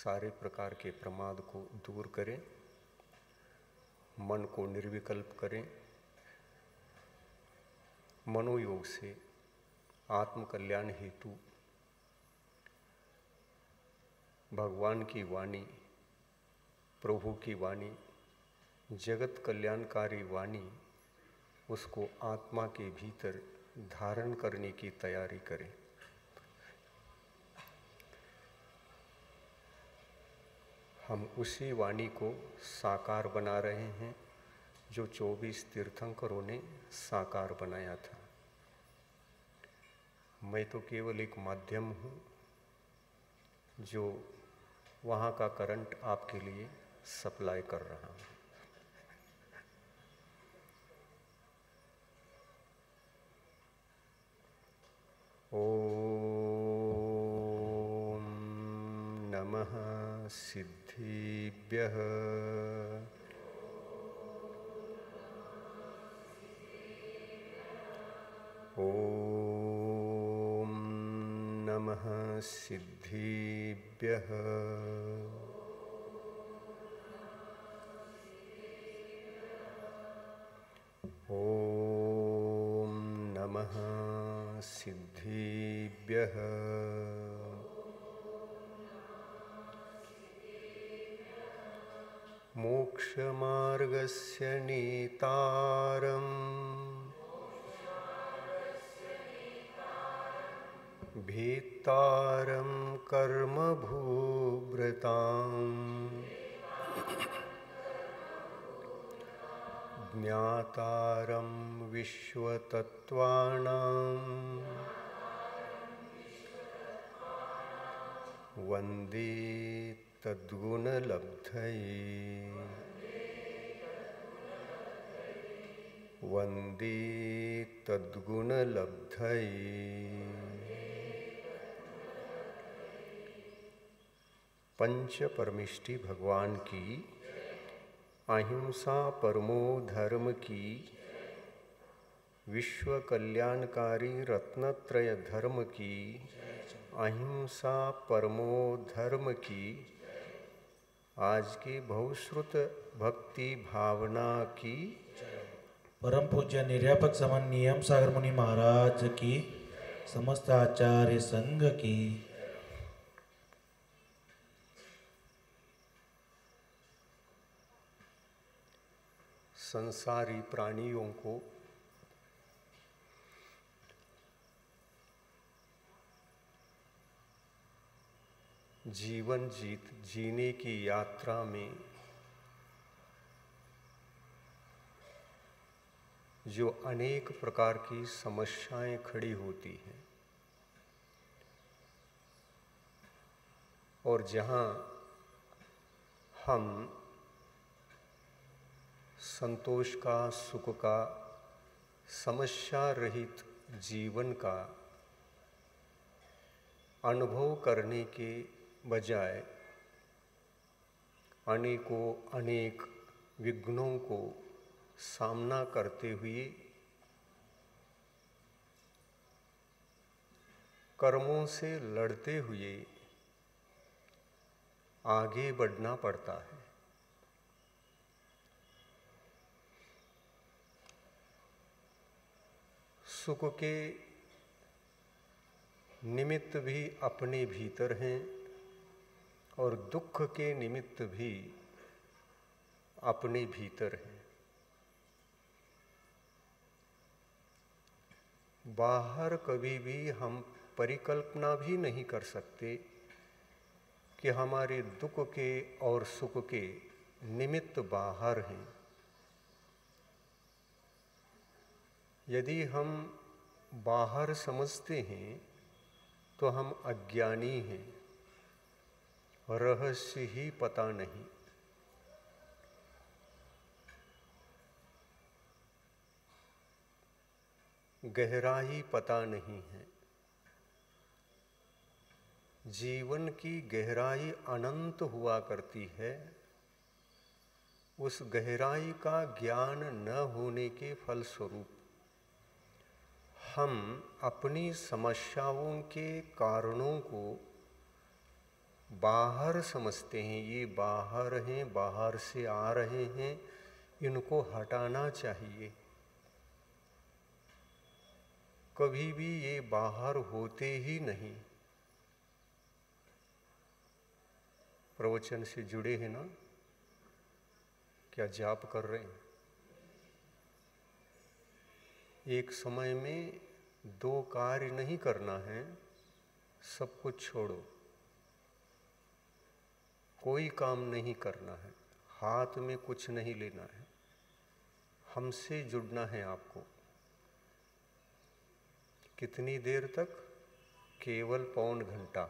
सारे प्रकार के प्रमाद को दूर करें, मन को निर्विकल्प करें। मनोयोग से आत्म कल्याण हेतु भगवान की वाणी, प्रभु की वाणी, जगत कल्याणकारी वाणी, उसको आत्मा के भीतर धारण करने की तैयारी करें। हम उसी वाणी को साकार बना रहे हैं जो 24 तीर्थंकरों ने साकार बनाया था। मैं तो केवल एक माध्यम हूँ जो वहाँ का करंट आपके लिए सप्लाई कर रहा हूँ। ओम नमः सिद्धिभ्यः। ओम नमः सिद्धिभ्यः। ओम नमः सिद्धिभ्यः। मोक्षमार्गस्य नेतारम् भेत्तारं कर्मभूभृताम् ज्ञातारं विश्वतत्त्वानां वन्दे तद्गुणलब्धये। वन्दे तद्गुणलब्धये। पंच परमिष्टि भगवान की, अहिंसा परमो धर्म की, विश्व कल्याणकारी रत्नत्रय धर्म की, अहिंसा परमो धर्म की, आज की बहुश्रुत भक्ति भावना की, परम पूज्य निर्यापक समन नियम सागर मुनि महाराज की, समस्त आचार्य संघ की। संसारी प्राणियों को जीवन जीने की यात्रा में जो अनेक प्रकार की समस्याएं खड़ी होती हैं और जहां हम संतोष का, सुख का, समस्या रहित जीवन का अनुभव करने के बजाय अनेक विघ्नों को सामना करते हुए कर्मों से लड़ते हुए आगे बढ़ना पड़ता है। सुख के निमित्त भी अपने भीतर हैं और दुख के निमित्त भी अपने भीतर हैं। बाहर कभी भी हम परिकल्पना भी नहीं कर सकते कि हमारे दुख के और सुख के निमित्त बाहर हैं। यदि हम बाहर समझते हैं तो हम अज्ञानी हैं, रहस्य ही पता नहीं। गहराई पता नहीं है। जीवन की गहराई अनंत हुआ करती है। उस गहराई का ज्ञान न होने के फलस्वरूप हम अपनी समस्याओं के कारणों को बाहर समझते हैं, ये बाहर हैं, बाहर से आ रहे हैं, इनको हटाना चाहिए। कभी भी ये बाहर होते ही नहीं। प्रवचन से जुड़े हैं ना? क्या जाप कर रहे हैं? एक समय में दो कार्य नहीं करना है, सब कुछ छोड़ो। कोई काम नहीं करना है, हाथ में कुछ नहीं लेना है, हमसे जुड़ना है आपको। कितनी देर तक? केवल पौन घंटा।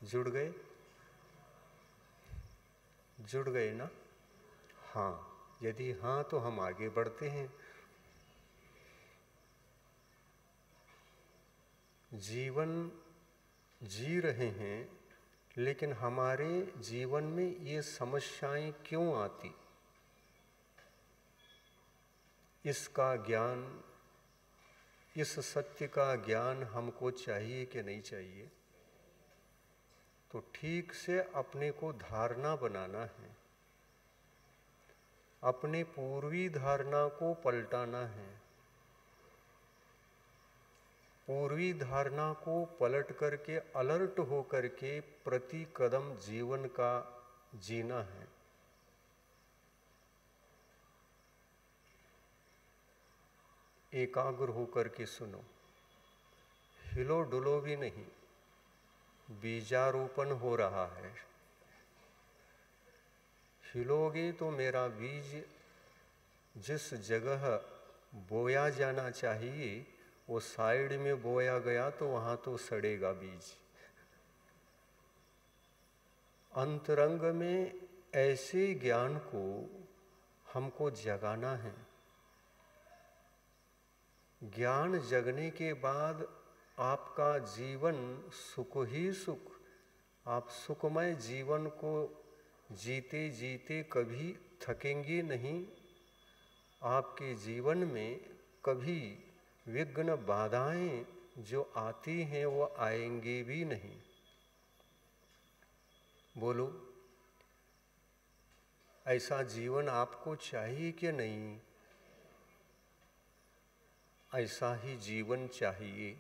जुड़ गए? जुड़ गए ना? हाँ, यदि हाँ तो हम आगे बढ़ते हैं। जीवन जी रहे हैं, लेकिन हमारे जीवन में ये समस्याएं क्यों आती? इसका ज्ञान, इस सत्य का ज्ञान हमको चाहिए कि नहीं चाहिए? तो ठीक से अपने को धारणा बनाना है, अपने पूर्वी धारणा को पलटाना है। पूर्वी धारणा को पलट करके, अलर्ट हो करके प्रति कदम जीवन का जीना है। एकाग्र होकर के सुनो, हिलो डुलो भी नहीं। बीजारोपण हो रहा है, हिलोगे तो मेरा बीज जिस जगह बोया जाना चाहिए वो साइड में बोया गया तो वहाँ तो सड़ेगा बीज। अंतरंग में ऐसे ज्ञान को हमको जगाना है। ज्ञान जगने के बाद आपका जीवन सुख ही सुख। आप सुखमय जीवन को जीते जीते कभी थकेंगे नहीं। आपके जीवन में कभी विघ्न बाधाएं जो आती हैं वो आएंगी भी नहीं। बोलो, ऐसा जीवन आपको चाहिए कि नहीं? ऐसा ही जीवन चाहिए।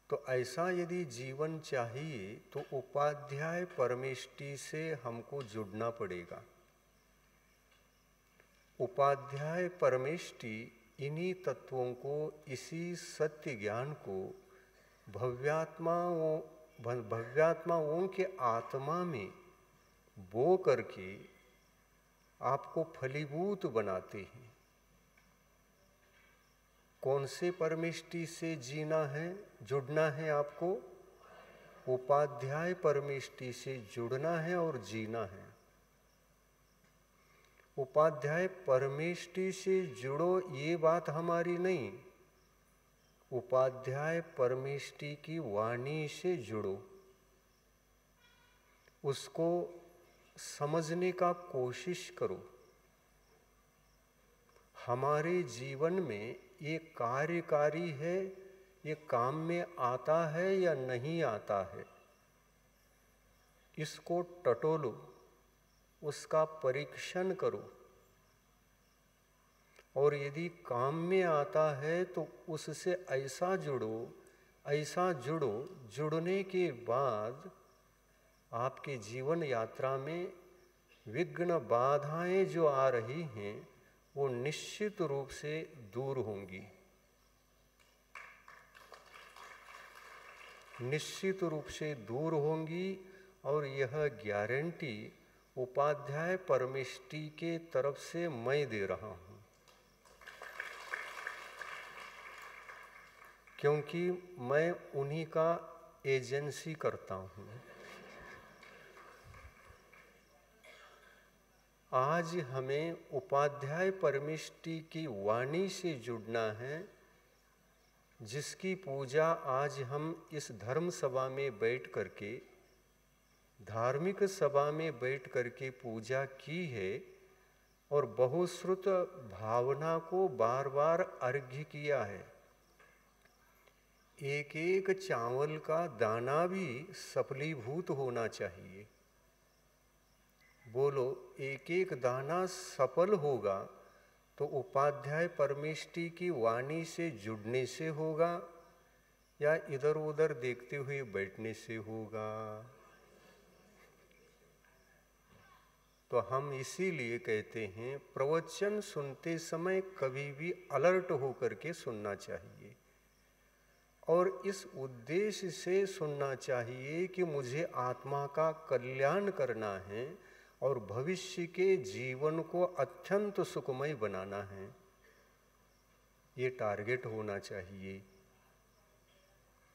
तो ऐसा यदि जीवन चाहिए तो उपाध्याय परमेष्टि से हमको जुड़ना पड़ेगा। उपाध्याय परमेष्टि इन्हीं तत्वों को, इसी सत्य ज्ञान को भव्यात्माओं के आत्मा में बो करके आपको फलीभूत बनाते हैं। कौन से परमेष्टि से जीना है, जुड़ना है आपको? उपाध्याय परमेष्टि से जुड़ना है और जीना है। उपाध्याय परमेष्टि से जुड़ो ये बात हमारी नहीं, उपाध्याय परमेष्टि की वाणी से जुड़ो, उसको समझने का कोशिश करो। हमारे जीवन में ये कार्यकारी है, ये काम में आता है या नहीं आता है, इसको टटोलो, उसका परीक्षण करो। और यदि काम में आता है तो उससे ऐसा जुड़ो, ऐसा जुड़ो, जुड़ने के बाद आपके जीवन यात्रा में विघ्न बाधाएं जो आ रही हैं वो निश्चित रूप से दूर होंगी। निश्चित रूप से दूर होंगी। और यह गारंटी उपाध्याय परमेष्टि के तरफ से मैं दे रहा हूँ, क्योंकि मैं उन्हीं का एजेंसी करता हूँ। आज हमें उपाध्याय परमेष्टि की वाणी से जुड़ना है, जिसकी पूजा आज हम इस धर्म सभा में बैठ करके, धार्मिक सभा में बैठ करके पूजा की है और बहुश्रुत भावना को बार बार अर्घ्य किया है। एक एक चावल का दाना भी सफलीभूत होना चाहिए। बोलो, एक एक दाना सफल होगा तो उपाध्याय परमेष्टि की वाणी से जुड़ने से होगा या इधर उधर देखते हुए बैठने से होगा? तो हम इसीलिए कहते हैं प्रवचन सुनते समय कभी भी अलर्ट होकर के सुनना चाहिए और इस उद्देश्य से सुनना चाहिए कि मुझे आत्मा का कल्याण करना है और भविष्य के जीवन को अत्यंत सुखमय बनाना है। ये टारगेट होना चाहिए।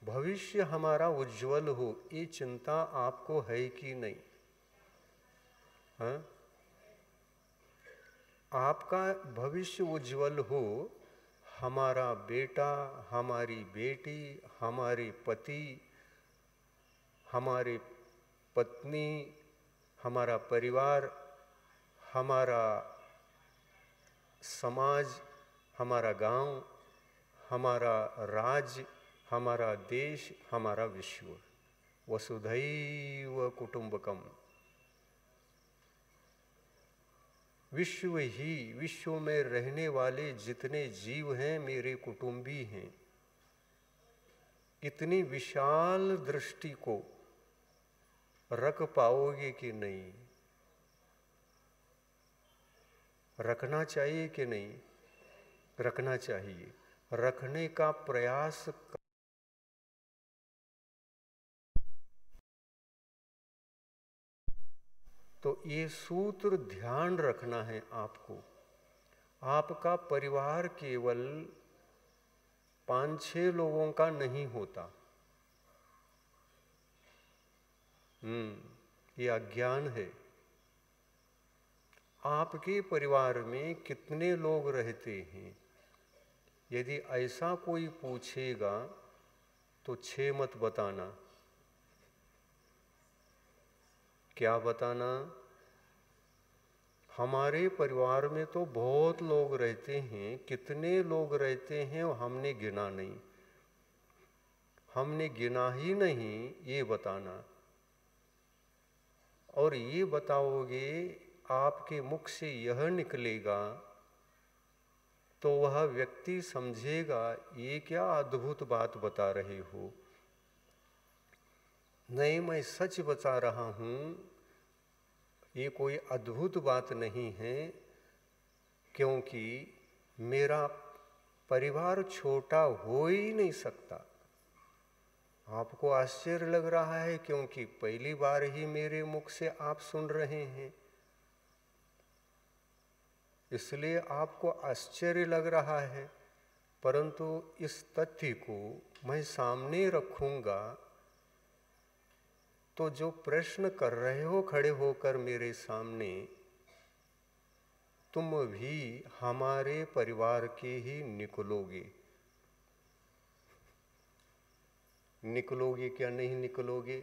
भविष्य हमारा उज्जवल हो, ये चिंता आपको है कि नहीं? हाँ, आपका भविष्य उज्जवल हो, हमारा बेटा, हमारी बेटी, हमारे पति, हमारे पत्नी, हमारा परिवार, हमारा समाज, हमारा गांव, हमारा राज्य, हमारा देश, हमारा विश्व, वसुधैव कुटुंबकम। विश्व ही, विश्व में रहने वाले जितने जीव हैं मेरे कुटुंबी हैं। इतनी विशाल दृष्टि को रख पाओगे कि नहीं? रखना चाहिए कि नहीं? रखना चाहिए। रखने का प्रयास तो ये सूत्र ध्यान रखना है आपको। आपका परिवार केवल 5-6 लोगों का नहीं होता। ये अज्ञान है। आपके परिवार में कितने लोग रहते हैं? यदि ऐसा कोई पूछेगा तो 6 मत बताना। क्या बताना? हमारे परिवार में तो बहुत लोग रहते हैं। कितने लोग रहते हैं हमने गिना नहीं, हमने गिना ही नहीं, ये बताना। और ये बताओगे, आपके मुख से यह निकलेगा तो वह व्यक्ति समझेगा ये क्या अद्भुत बात बता रहे हो। नहीं, मैं सच बता रहा हूँ, ये कोई अद्भुत बात नहीं है, क्योंकि मेरा परिवार छोटा हो ही नहीं सकता। आपको आश्चर्य लग रहा है क्योंकि पहली बार ही मेरे मुख से आप सुन रहे हैं, इसलिए आपको आश्चर्य लग रहा है। परंतु इस तथ्य को मैं सामने रखूंगा तो जो प्रश्न कर रहे हो खड़े होकर मेरे सामने, तुम भी हमारे परिवार के ही निकलोगे। निकलोगे क्या नहीं निकलोगे?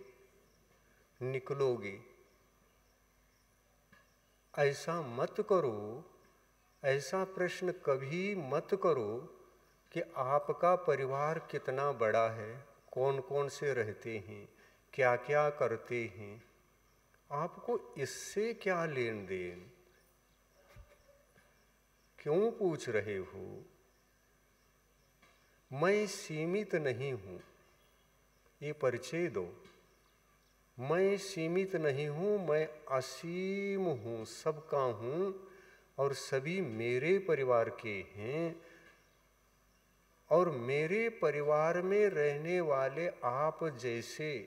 निकलोगे। ऐसा मत करो, ऐसा प्रश्न कभी मत करो कि आपका परिवार कितना बड़ा है, कौन कौन से रहते हैं, क्या क्या करते हैं। आपको इससे क्या लेन देन? क्यों पूछ रहे हो? मैं सीमित नहीं हूँ, ये परिचय दो। मैं सीमित नहीं हूँ, मैं असीम हूँ, सबका हूँ और सभी मेरे परिवार के हैं। और मेरे परिवार में रहने वाले आप जैसे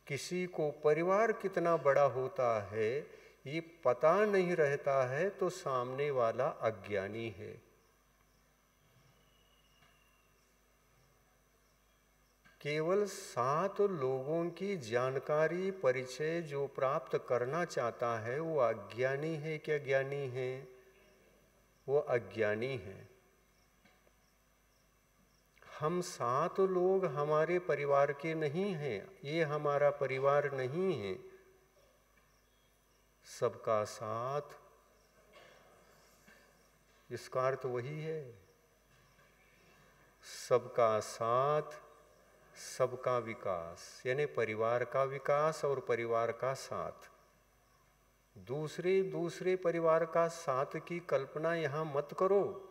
किसी को परिवार कितना बड़ा होता है ये पता नहीं रहता है तो सामने वाला अज्ञानी है। केवल 7 लोगों की जानकारी परिचय जो प्राप्त करना चाहता है वो अज्ञानी है क्या ज्ञानी है? वो अज्ञानी है। हम 7 लोग हमारे परिवार के नहीं हैं, ये हमारा परिवार नहीं है। सबका साथ, इसका अर्थ वही है, सबका साथ, सबका विकास, यानी परिवार का विकास और परिवार का साथ। दूसरे दूसरे परिवार का साथ की कल्पना यहाँ मत करो।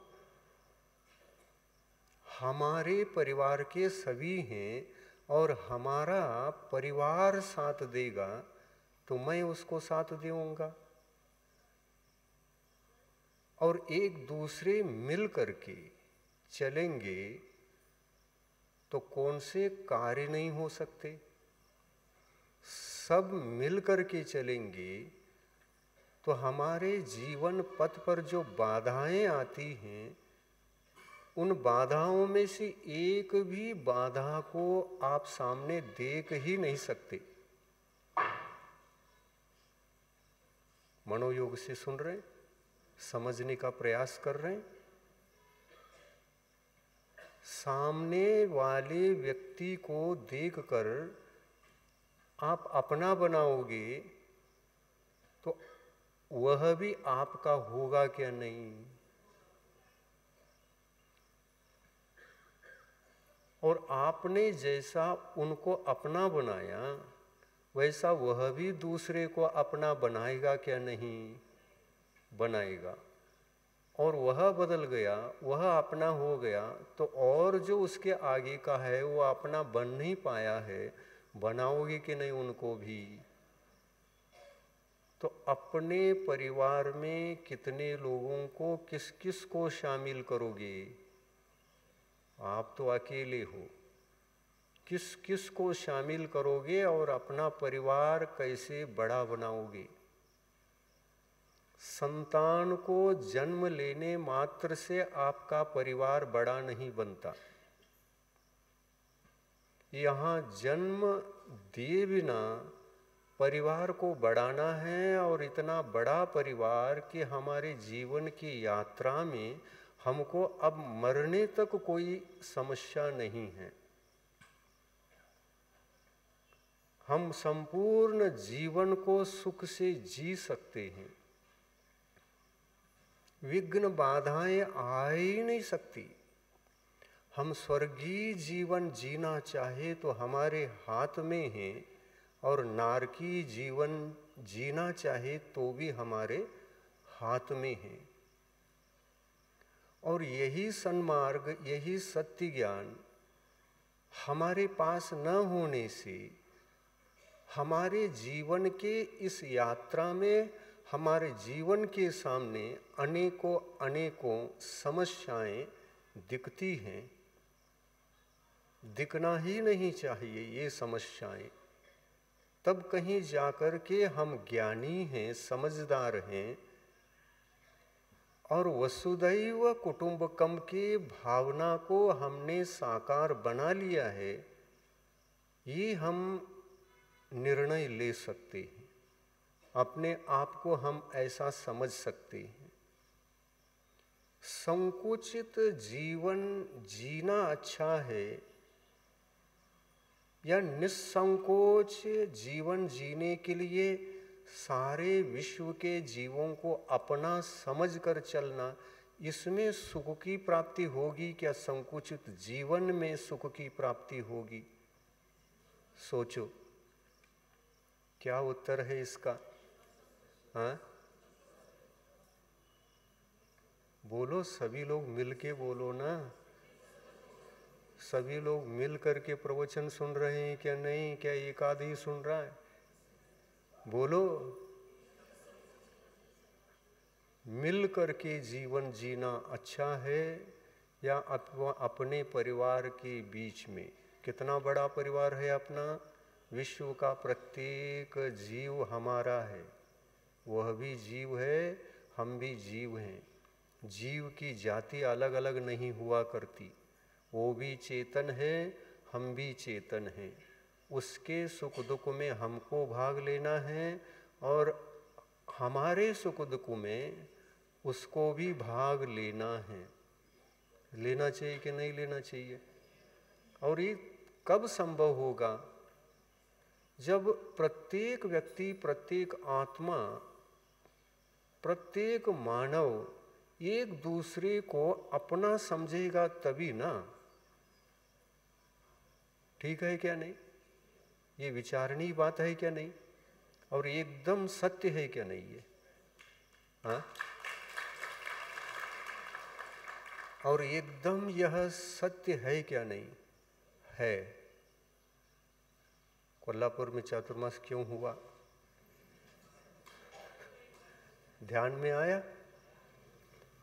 हमारे परिवार के सभी हैं और हमारा परिवार साथ देगा तो मैं उसको साथ दूंगा, और एक दूसरे मिल करके चलेंगे तो कौन से कार्य नहीं हो सकते। सब मिल करके चलेंगे तो हमारे जीवन पथ पर जो बाधाएं आती हैं, उन बाधाओं में से एक भी बाधा को आप सामने देख ही नहीं सकते। मनोयोग से सुन रहे हैं, समझने का प्रयास कर रहे हैं। सामने वाले व्यक्ति को देखकर आप अपना बनाओगे तो वह भी आपका होगा क्या नहीं। और आपने जैसा उनको अपना बनाया वैसा वह भी दूसरे को अपना बनाएगा क्या नहीं, बनाएगा। और वह बदल गया, वह अपना हो गया तो और जो उसके आगे का है वो अपना बन नहीं पाया है, बनाओगे कि नहीं उनको भी। तो अपने परिवार में कितने लोगों को, किस किस को शामिल करोगे। आप तो अकेले हो, किस किस को शामिल करोगे और अपना परिवार कैसे बड़ा बनाओगे। संतान को जन्म लेने मात्र से आपका परिवार बड़ा नहीं बनता। यहाँ जन्म दिए बिना परिवार को बढ़ाना है, और इतना बड़ा परिवार कि हमारे जीवन की यात्रा में हमको अब मरने तक कोई समस्या नहीं है। हम संपूर्ण जीवन को सुख से जी सकते हैं। विघ्न बाधाएं आ ही नहीं सकती। हम स्वर्गीय जीवन जीना चाहे तो हमारे हाथ में है, और नारकीय जीवन जीना चाहे तो भी हमारे हाथ में है। और यही सन्मार्ग, यही सत्य ज्ञान हमारे पास न होने से हमारे जीवन के इस यात्रा में हमारे जीवन के सामने अनेकों अनेकों समस्याएं दिखती हैं। दिखना ही नहीं चाहिए ये समस्याएं। तब कहीं जाकर के हम ज्ञानी हैं, समझदार हैं, और वसुधैव कुटुंबकम के भावना को हमने साकार बना लिया है, ये हम निर्णय ले सकते हैं। अपने आप को हम ऐसा समझ सकते हैं। संकुचित जीवन जीना अच्छा है या निस्संकोच जीवन जीने के लिए सारे विश्व के जीवों को अपना समझकर चलना, इसमें सुख की प्राप्ति होगी क्या संकुचित जीवन में सुख की प्राप्ति होगी? सोचो, क्या उत्तर है इसका? हाँ, बोलो, सभी लोग मिलके बोलो ना। सभी लोग मिल करके प्रवचन सुन रहे हैं क्या नहीं? क्या एक आध ही सुन रहा है? बोलो। मिल करके जीवन जीना अच्छा है या अथवा अपने परिवार के बीच में? कितना बड़ा परिवार है अपना? विश्व का प्रत्येक जीव हमारा है, वह भी जीव है, हम भी जीव हैं। जीव की जाति अलग अलग नहीं हुआ करती, वो भी चेतन है, हम भी चेतन हैं। उसके सुख दुख में हमको भाग लेना है, और हमारे सुख दुख में उसको भी भाग लेना है। लेना चाहिए कि नहीं लेना चाहिए? और ये कब संभव होगा? जब प्रत्येक व्यक्ति, प्रत्येक आत्मा, प्रत्येक मानव एक दूसरे को अपना समझेगा तभी ना। ठीक है क्या नहीं? ये विचारणीय बात है क्या नहीं? और एकदम सत्य है क्या नहीं ये? हाँ, और एकदम यह सत्य है क्या नहीं? है। कोल्हापुर में चातुर्मास क्यों हुआ? ध्यान में आया?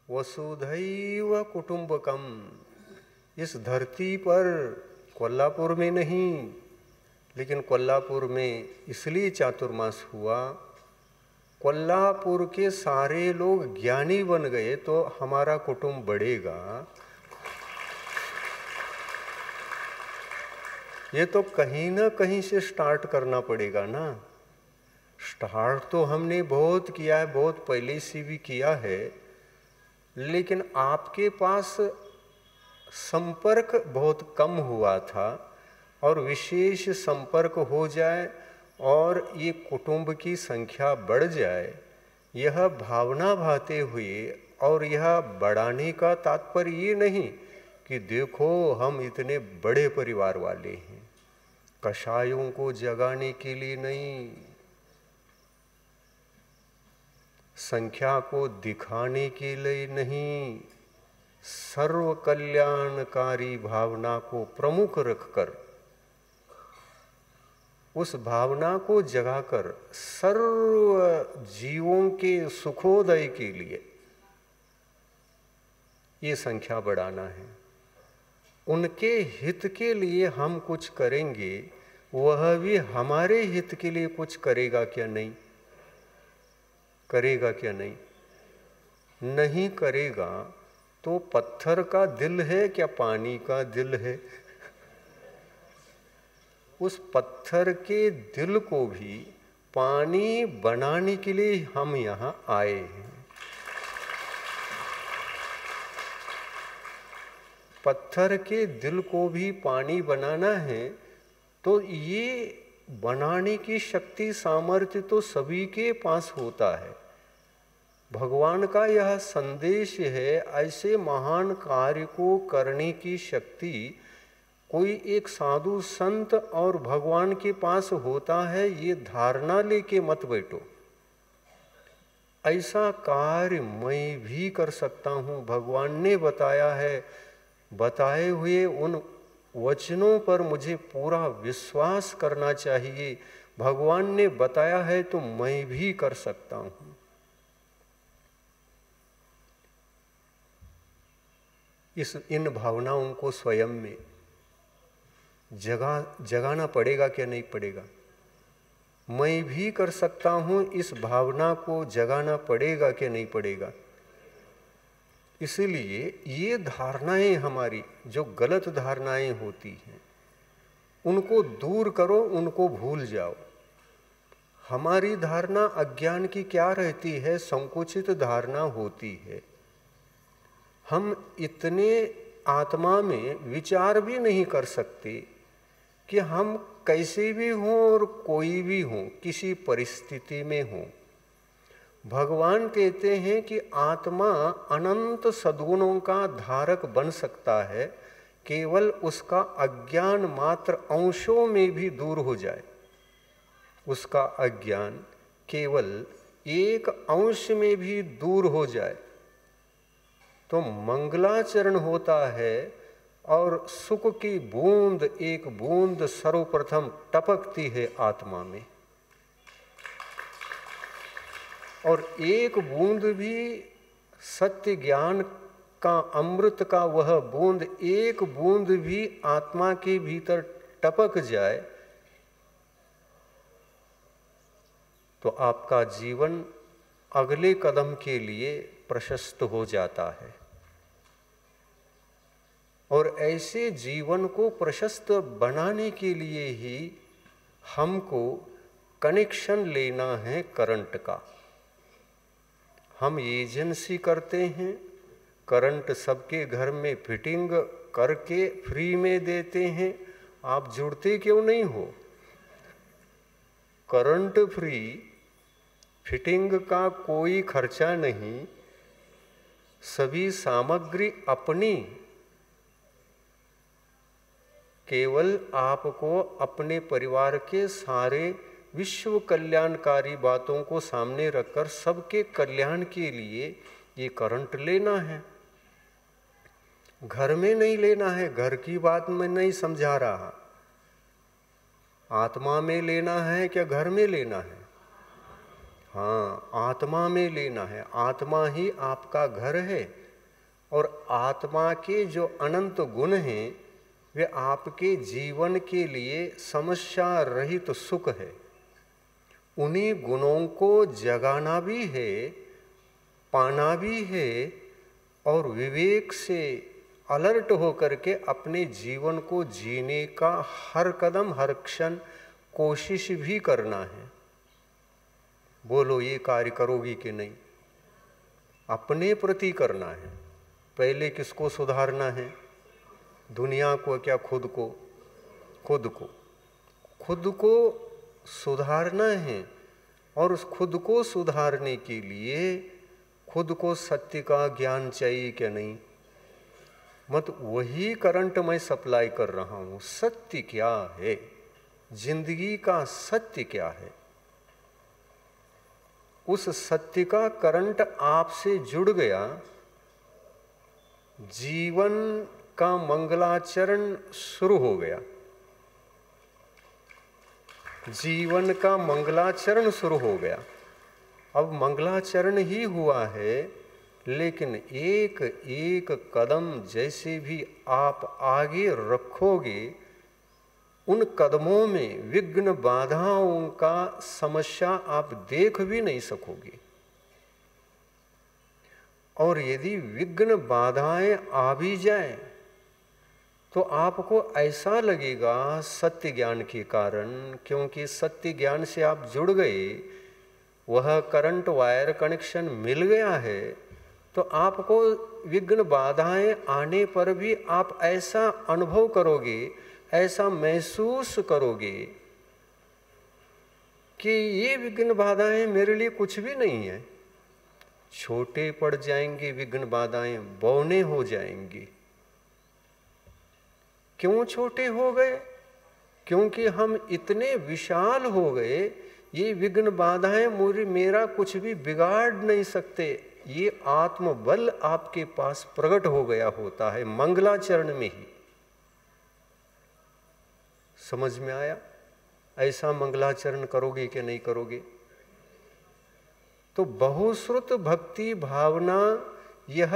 वसुधैव कुटुंबकम, इस धरती पर, कोल्हापुर में नहीं, लेकिन कोल्हापुर में इसलिए चातुर्मास हुआ, कोल्हापुर के सारे लोग ज्ञानी बन गए तो हमारा कुटुंब बढ़ेगा। ये तो कहीं ना कहीं से स्टार्ट करना पड़ेगा ना। स्टार्ट तो हमने बहुत किया है, बहुत पहले से भी किया है, लेकिन आपके पास संपर्क बहुत कम हुआ था, और विशेष संपर्क हो जाए और ये कुटुंब की संख्या बढ़ जाए, यह भावना भाते हुए, और यह बढ़ाने का तात्पर्य ये नहीं कि देखो हम इतने बड़े परिवार वाले हैं, कषायों को जगाने के लिए नहीं, संख्या को दिखाने के लिए नहीं, सर्व कल्याणकारी भावना को प्रमुख रखकर, उस भावना को जगाकर सर्व जीवों के सुखोदय के लिए ये संख्या बढ़ाना है। उनके हित के लिए हम कुछ करेंगे, वह भी हमारे हित के लिए कुछ करेगा क्या नहीं? करेगा क्या नहीं? नहीं करेगा तो पत्थर का दिल है क्या पानी का दिल है? उस पत्थर के दिल को भी पानी बनाने के लिए हम यहाँ आए हैं। पत्थर के दिल को भी पानी बनाना है, तो ये बनाने की शक्ति सामर्थ्य तो सभी के पास होता है। भगवान का यह संदेश है, ऐसे महान कार्य को करने की शक्ति कोई एक साधु संत और भगवान के पास होता है, ये धारणा लेके मत बैठो। ऐसा कार्य मैं भी कर सकता हूँ, भगवान ने बताया है, बताए हुए उन वचनों पर मुझे पूरा विश्वास करना चाहिए। भगवान ने बताया है तो मैं भी कर सकता हूँ। इन भावनाओं को स्वयं में जगाना पड़ेगा क्या नहीं पड़ेगा? मैं भी कर सकता हूँ, इस भावना को जगाना पड़ेगा क्या नहीं पड़ेगा? इसलिए ये धारणाएं हमारी जो गलत धारणाएं होती हैं, उनको दूर करो, उनको भूल जाओ। हमारी धारणा अज्ञान की क्या रहती है? संकुचित धारणा होती है। हम इतने आत्मा में विचार भी नहीं कर सकते कि हम कैसे भी हों और कोई भी हों, किसी परिस्थिति में हों। भगवान कहते हैं कि आत्मा अनंत सद्गुणों का धारक बन सकता है, केवल उसका अज्ञान मात्र अंशों में भी दूर हो जाए। उसका अज्ञान केवल एक अंश में भी दूर हो जाए तो मंगलाचरण होता है, और सुख की बूंद, एक बूंद सर्वप्रथम टपकती है आत्मा में। और एक बूंद भी सत्य ज्ञान का, अमृत का वह बूंद, एक बूंद भी आत्मा के भीतर टपक जाए तो आपका जीवन अगले कदम के लिए प्रशस्त हो जाता है। और ऐसे जीवन को प्रशस्त बनाने के लिए ही हमको कनेक्शन लेना है करंट का। हम एजेंसी करते हैं, करंट सबके घर में फिटिंग करके फ्री में देते हैं। आप जुड़ते क्यों नहीं हो? करंट फ्री, फिटिंग का कोई खर्चा नहीं, सभी सामग्री अपनी, केवल आपको अपने परिवार के सारे विश्व कल्याणकारी बातों को सामने रखकर सबके कल्याण के लिए ये करंट लेना है, घर में नहीं लेना है। घर की बात मैं नहीं समझा रहा, आत्मा में लेना है क्या घर में लेना है? हाँ, आत्मा में लेना है। आत्मा ही आपका घर है और आत्मा के जो अनंत गुण हैं वे आपके जीवन के लिए समस्या रहित सुख है। उन्हीं गुणों को जगाना भी है, पाना भी है और विवेक से अलर्ट होकर के अपने जीवन को जीने का हर कदम हर क्षण कोशिश भी करना है। बोलो ये कार्य करोगी कि नहीं? अपने प्रति करना है। पहले किसको सुधारना है? दुनिया को क्या खुद को? खुद को सुधारना है। और उस खुद को सुधारने के लिए खुद को सत्य का ज्ञान चाहिए क्या नहीं? मत वही करंट मैं सप्लाई कर रहा हूँ। सत्य क्या है? जिंदगी का सत्य क्या है? उस सत्य का करंट आपसे जुड़ गया, जीवन का मंगलाचरण शुरू हो गया। जीवन का मंगलाचरण शुरू हो गया। अब मंगलाचरण ही हुआ है, लेकिन एक एक कदम जैसे भी आप आगे रखोगे, उन कदमों में विघ्न बाधाओं का समस्या आप देख भी नहीं सकोगे। और यदि विघ्न बाधाएं आ भी जाएं तो आपको ऐसा लगेगा सत्य ज्ञान के कारण, क्योंकि सत्य ज्ञान से आप जुड़ गए, वह करंट वायर कनेक्शन मिल गया है, तो आपको विघ्न बाधाएं आने पर भी आप ऐसा अनुभव करोगे, ऐसा महसूस करोगे कि ये विघ्न बाधाएं मेरे लिए कुछ भी नहीं है। छोटे पड़ जाएंगे विघ्न बाधाएं, बौने हो जाएंगी। क्यों छोटे हो गए? क्योंकि हम इतने विशाल हो गए, ये विघ्न बाधाएं मेरा कुछ भी बिगाड़ नहीं सकते। ये आत्मबल आपके पास प्रकट हो गया होता है मंगलाचरण में ही। समझ में आया? ऐसा मंगलाचरण करोगे कि नहीं करोगे? तो बहुश्रुत भक्ति भावना यह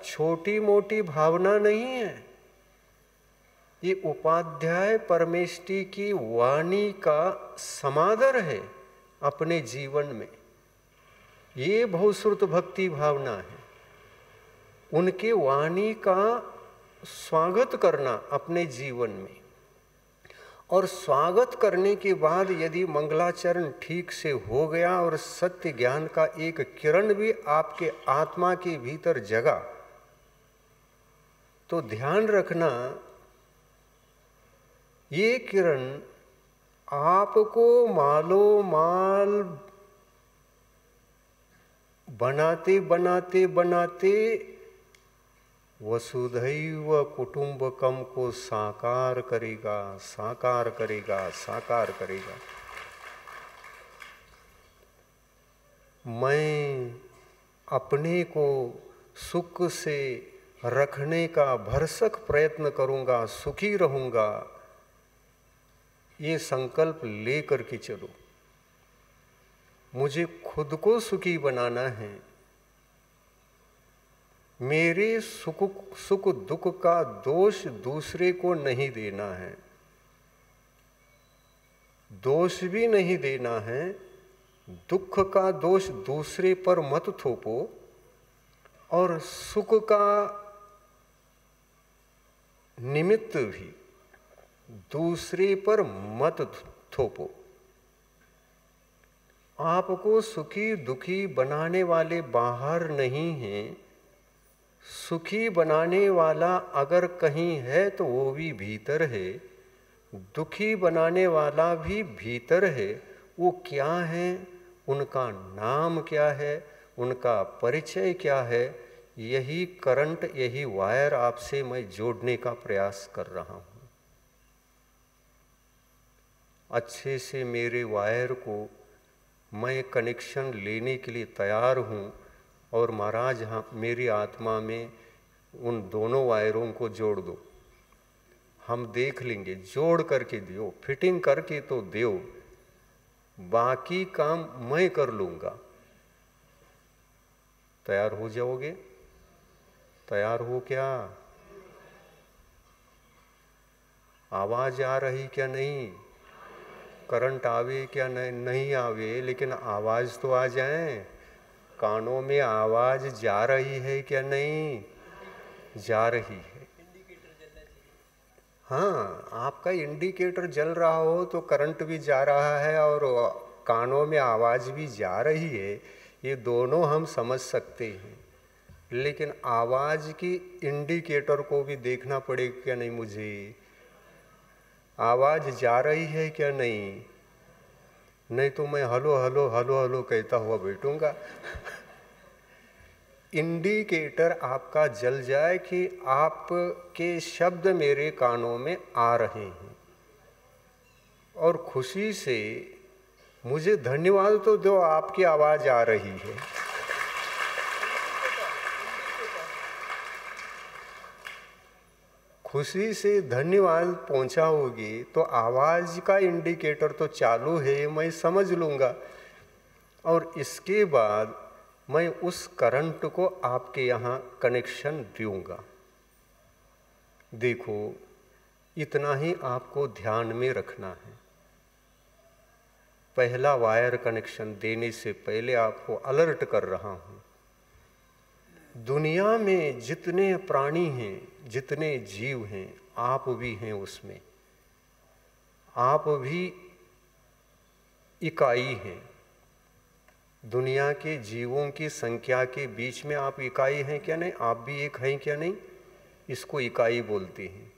छोटी मोटी भावना नहीं है। ये उपाध्याय परमेष्टि की वाणी का समादर है अपने जीवन में। ये बहुश्रुत भक्ति भावना है। उनके वाणी का स्वागत करना अपने जीवन में, और स्वागत करने के बाद यदि मंगलाचरण ठीक से हो गया और सत्य ज्ञान का एक किरण भी आपके आत्मा के भीतर जगा, तो ध्यान रखना ये किरण आपको मालो माल बनाते बनाते बनाते वसुधैव कुटुंबकम को साकार करेगा, साकार करेगा, साकार करेगा। मैं अपने को सुख से रखने का भरसक प्रयत्न करूंगा, सुखी रहूंगा, ये संकल्प लेकर के चलो। मुझे खुद को सुखी बनाना है। मेरे सुख दुख का दोष दूसरे को नहीं देना है, दोष भी नहीं देना है। दुख का दोष दूसरे पर मत थोपो और सुख का निमित्त भी दूसरे पर मत थोपो। आपको सुखी दुखी बनाने वाले बाहर नहीं हैं। सुखी बनाने वाला अगर कहीं है तो वो भी भीतर है, दुखी बनाने वाला भी भीतर है। वो क्या है, उनका नाम क्या है, उनका परिचय क्या है, यही करंट, यही वायर आपसे मैं जोड़ने का प्रयास कर रहा हूँ। अच्छे से मेरे वायर को मैं कनेक्शन लेने के लिए तैयार हूँ, और महाराज हाँ मेरी आत्मा में उन दोनों वायरों को जोड़ दो। हम देख लेंगे, जोड़ करके दियो, फिटिंग करके तो दियो, बाकी काम मैं कर लूँगा। तैयार हो जाओगे? तैयार हो क्या? आवाज आ रही क्या? नहीं। करंट आवे क्या? नहीं आवे, लेकिन आवाज तो आ जाए। कानों में आवाज जा रही है क्या? नहीं जा रही है। हाँ, आपका इंडिकेटर जल रहा हो तो करंट भी जा रहा है और कानों में आवाज भी जा रही है, ये दोनों हम समझ सकते हैं। लेकिन आवाज की इंडिकेटर को भी देखना पड़ेगा क्या? नहीं, मुझे आवाज जा रही है क्या? नहीं तो मैं हलो हलो हलो हलो कहता हुआ बैठूंगा। इंडिकेटर आपका जल जाए कि आपके शब्द मेरे कानों में आ रहे हैं, और खुशी से मुझे धन्यवाद तो दो, आपकी आवाज आ रही है। खुशी से धन्यवाद पहुंचाओगी तो आवाज का इंडिकेटर तो चालू है, मैं समझ लूँगा, और इसके बाद मैं उस करंट को आपके यहाँ कनेक्शन दूंगा। देखो, इतना ही आपको ध्यान में रखना है। पहला वायर कनेक्शन देने से पहले आपको अलर्ट कर रहा हूँ। दुनिया में जितने प्राणी हैं, जितने जीव हैं, आप भी हैं उसमें। आप भी इकाई हैं। दुनिया के जीवों की संख्या के बीच में आप इकाई हैं क्या? नहीं। आप भी एक हैं क्या? नहीं। इसको इकाई बोलते हैं।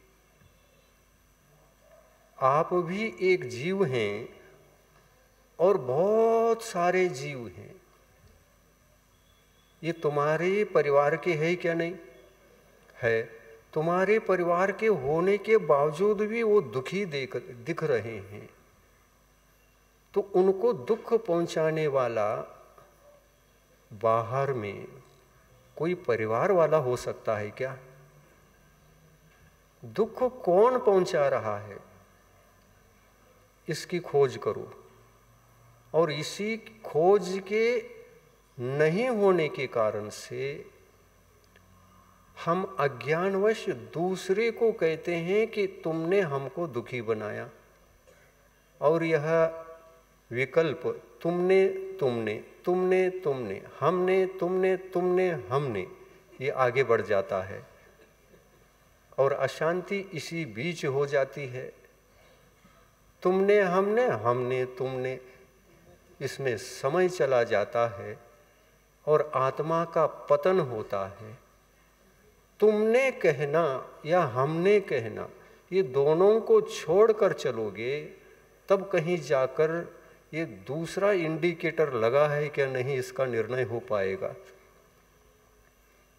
आप भी एक जीव हैं और बहुत सारे जीव हैं। ये तुम्हारे परिवार के है क्या? नहीं है। तुम्हारे परिवार के होने के बावजूद भी वो दुखी दिख रहे हैं, तो उनको दुख पहुंचाने वाला बाहर में कोई परिवार वाला हो सकता है क्या? दुख कौन पहुंचा रहा है, इसकी खोज करो। और इसी खोज के नहीं होने के कारण से हम अज्ञानवश दूसरे को कहते हैं कि तुमने हमको दुखी बनाया, और यह विकल्प तुमने तुमने तुमने तुमने हमने तुमने तुमने हमने ये आगे बढ़ जाता है, और अशांति इसी बीच हो जाती है। तुमने हमने हमने तुमने, इसमें समय चला जाता है और आत्मा का पतन होता है। तुमने कहना या हमने कहना, ये दोनों को छोड़कर चलोगे तब कहीं जाकर ये दूसरा इंडिकेटर लगा है क्या नहीं, इसका निर्णय हो पाएगा।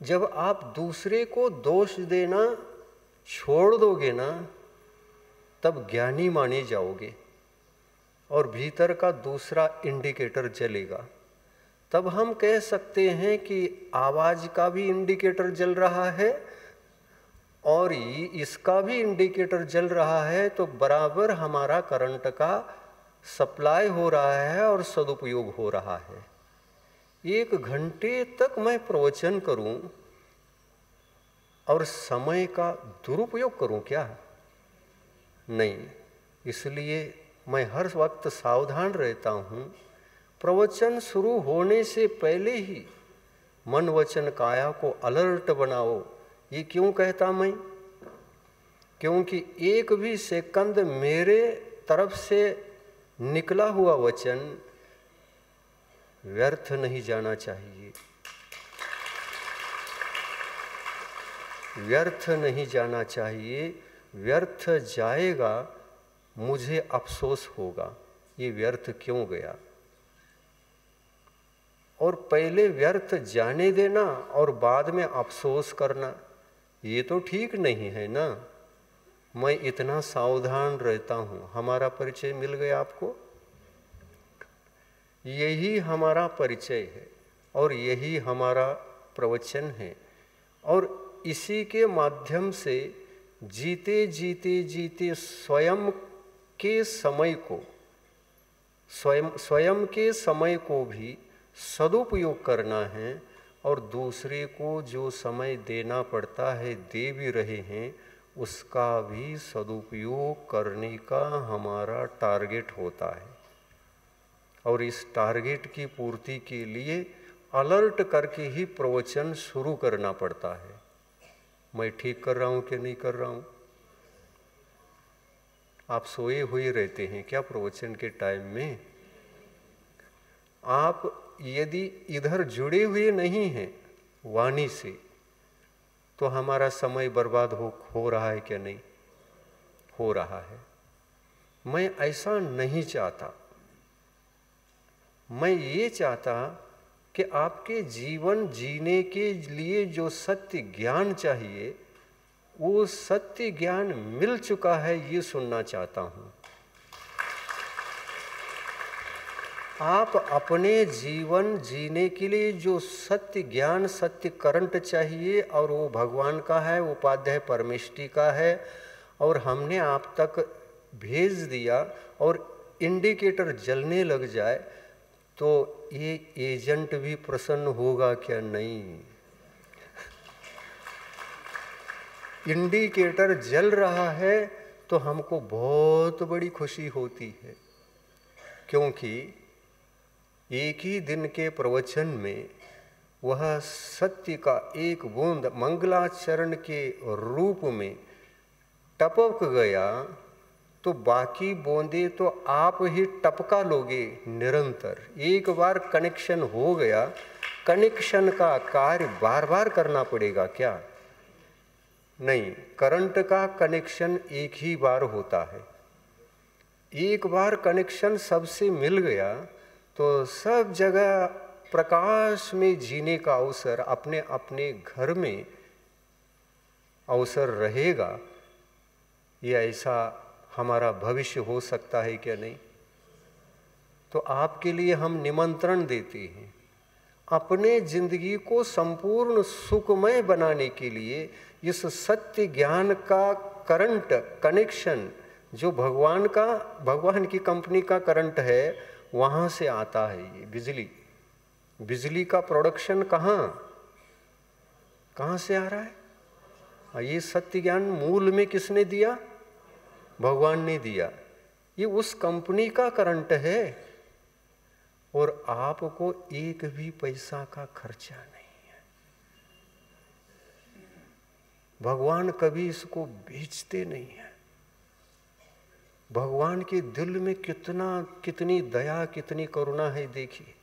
जब आप दूसरे को दोष देना छोड़ दोगे ना, तब ज्ञानी माने जाओगे और भीतर का दूसरा इंडिकेटर जलेगा। तब हम कह सकते हैं कि आवाज का भी इंडिकेटर जल रहा है और इसका भी इंडिकेटर जल रहा है, तो बराबर हमारा करंट का सप्लाई हो रहा है और सदुपयोग हो रहा है। 1 घंटे तक मैं प्रवचन करूं और समय का दुरुपयोग करूं क्या? नहीं। इसलिए मैं हर वक्त सावधान रहता हूं। प्रवचन शुरू होने से पहले ही मन वचन काया को अलर्ट बनाओ। ये क्यों कहता मैं? क्योंकि एक भी सेकंड मेरे तरफ से निकला हुआ वचन व्यर्थ नहीं जाना चाहिए, व्यर्थ नहीं जाना चाहिए। व्यर्थ जाएगा, मुझे अफसोस होगा ये व्यर्थ क्यों गया। और पहले व्यर्थ जाने देना और बाद में अफसोस करना, ये तो ठीक नहीं है ना। मैं इतना सावधान रहता हूँ। हमारा परिचय मिल गया आपको? यही हमारा परिचय है और यही हमारा प्रवचन है, और इसी के माध्यम से जीते जीते जीते स्वयं के समय को, स्वयं के समय को भी सदुपयोग करना है, और दूसरे को जो समय देना पड़ता है, दे भी रहे हैं, उसका भी सदुपयोग करने का हमारा टारगेट होता है। और इस टारगेट की पूर्ति के लिए अलर्ट करके ही प्रवचन शुरू करना पड़ता है। मैं ठीक कर रहा हूँ कि नहीं कर रहा हूँ? आप सोए हुए रहते हैं क्या प्रवचन के टाइम में? आप यदि इधर जुड़े हुए नहीं हैं वाणी से, तो हमारा समय बर्बाद हो रहा है क्या? नहीं हो रहा है। मैं ऐसा नहीं चाहता। मैं ये चाहता कि आपके जीवन जीने के लिए जो सत्य ज्ञान चाहिए, वो सत्य ज्ञान मिल चुका है, ये सुनना चाहता हूँ। आप अपने जीवन जीने के लिए जो सत्य ज्ञान, सत्य करंट चाहिए, और वो भगवान का है, उपाध्याय परमेष्टि का है, और हमने आप तक भेज दिया, और इंडिकेटर जलने लग जाए, तो ये एजेंट भी प्रसन्न होगा क्या? नहीं। इंडिकेटर जल रहा है तो हमको बहुत बड़ी खुशी होती है, क्योंकि एक ही दिन के प्रवचन में वह सत्य का एक बूंद मंगलाचरण के रूप में टपक गया, तो बाकी बूंदे तो आप ही टपका लोगे निरंतर। एक बार कनेक्शन हो गया, कनेक्शन का कार्य बार बार करना पड़ेगा क्या? नहीं, करंट का कनेक्शन एक ही बार होता है। एक बार कनेक्शन सबसे मिल गया तो सब जगह प्रकाश में जीने का अवसर अपने अपने घर में अवसर रहेगा। ये ऐसा हमारा भविष्य हो सकता है क्या? नहीं। तो आपके लिए हम निमंत्रण देते हैं, अपने जिंदगी को संपूर्ण सुखमय बनाने के लिए इस सत्य ज्ञान का करंट कनेक्शन, जो भगवान की कंपनी का करंट है, वहाँ से आता है। ये बिजली का प्रोडक्शन कहाँ से आ रहा है? ये सत्य ज्ञान मूल में किसने दिया? भगवान ने दिया। ये उस कंपनी का करंट है, और आपको एक भी पैसा का खर्चा नहीं है। भगवान कभी इसको बेचते नहीं है। भगवान के दिल में कितनी दया, कितनी करुणा है, देखिए।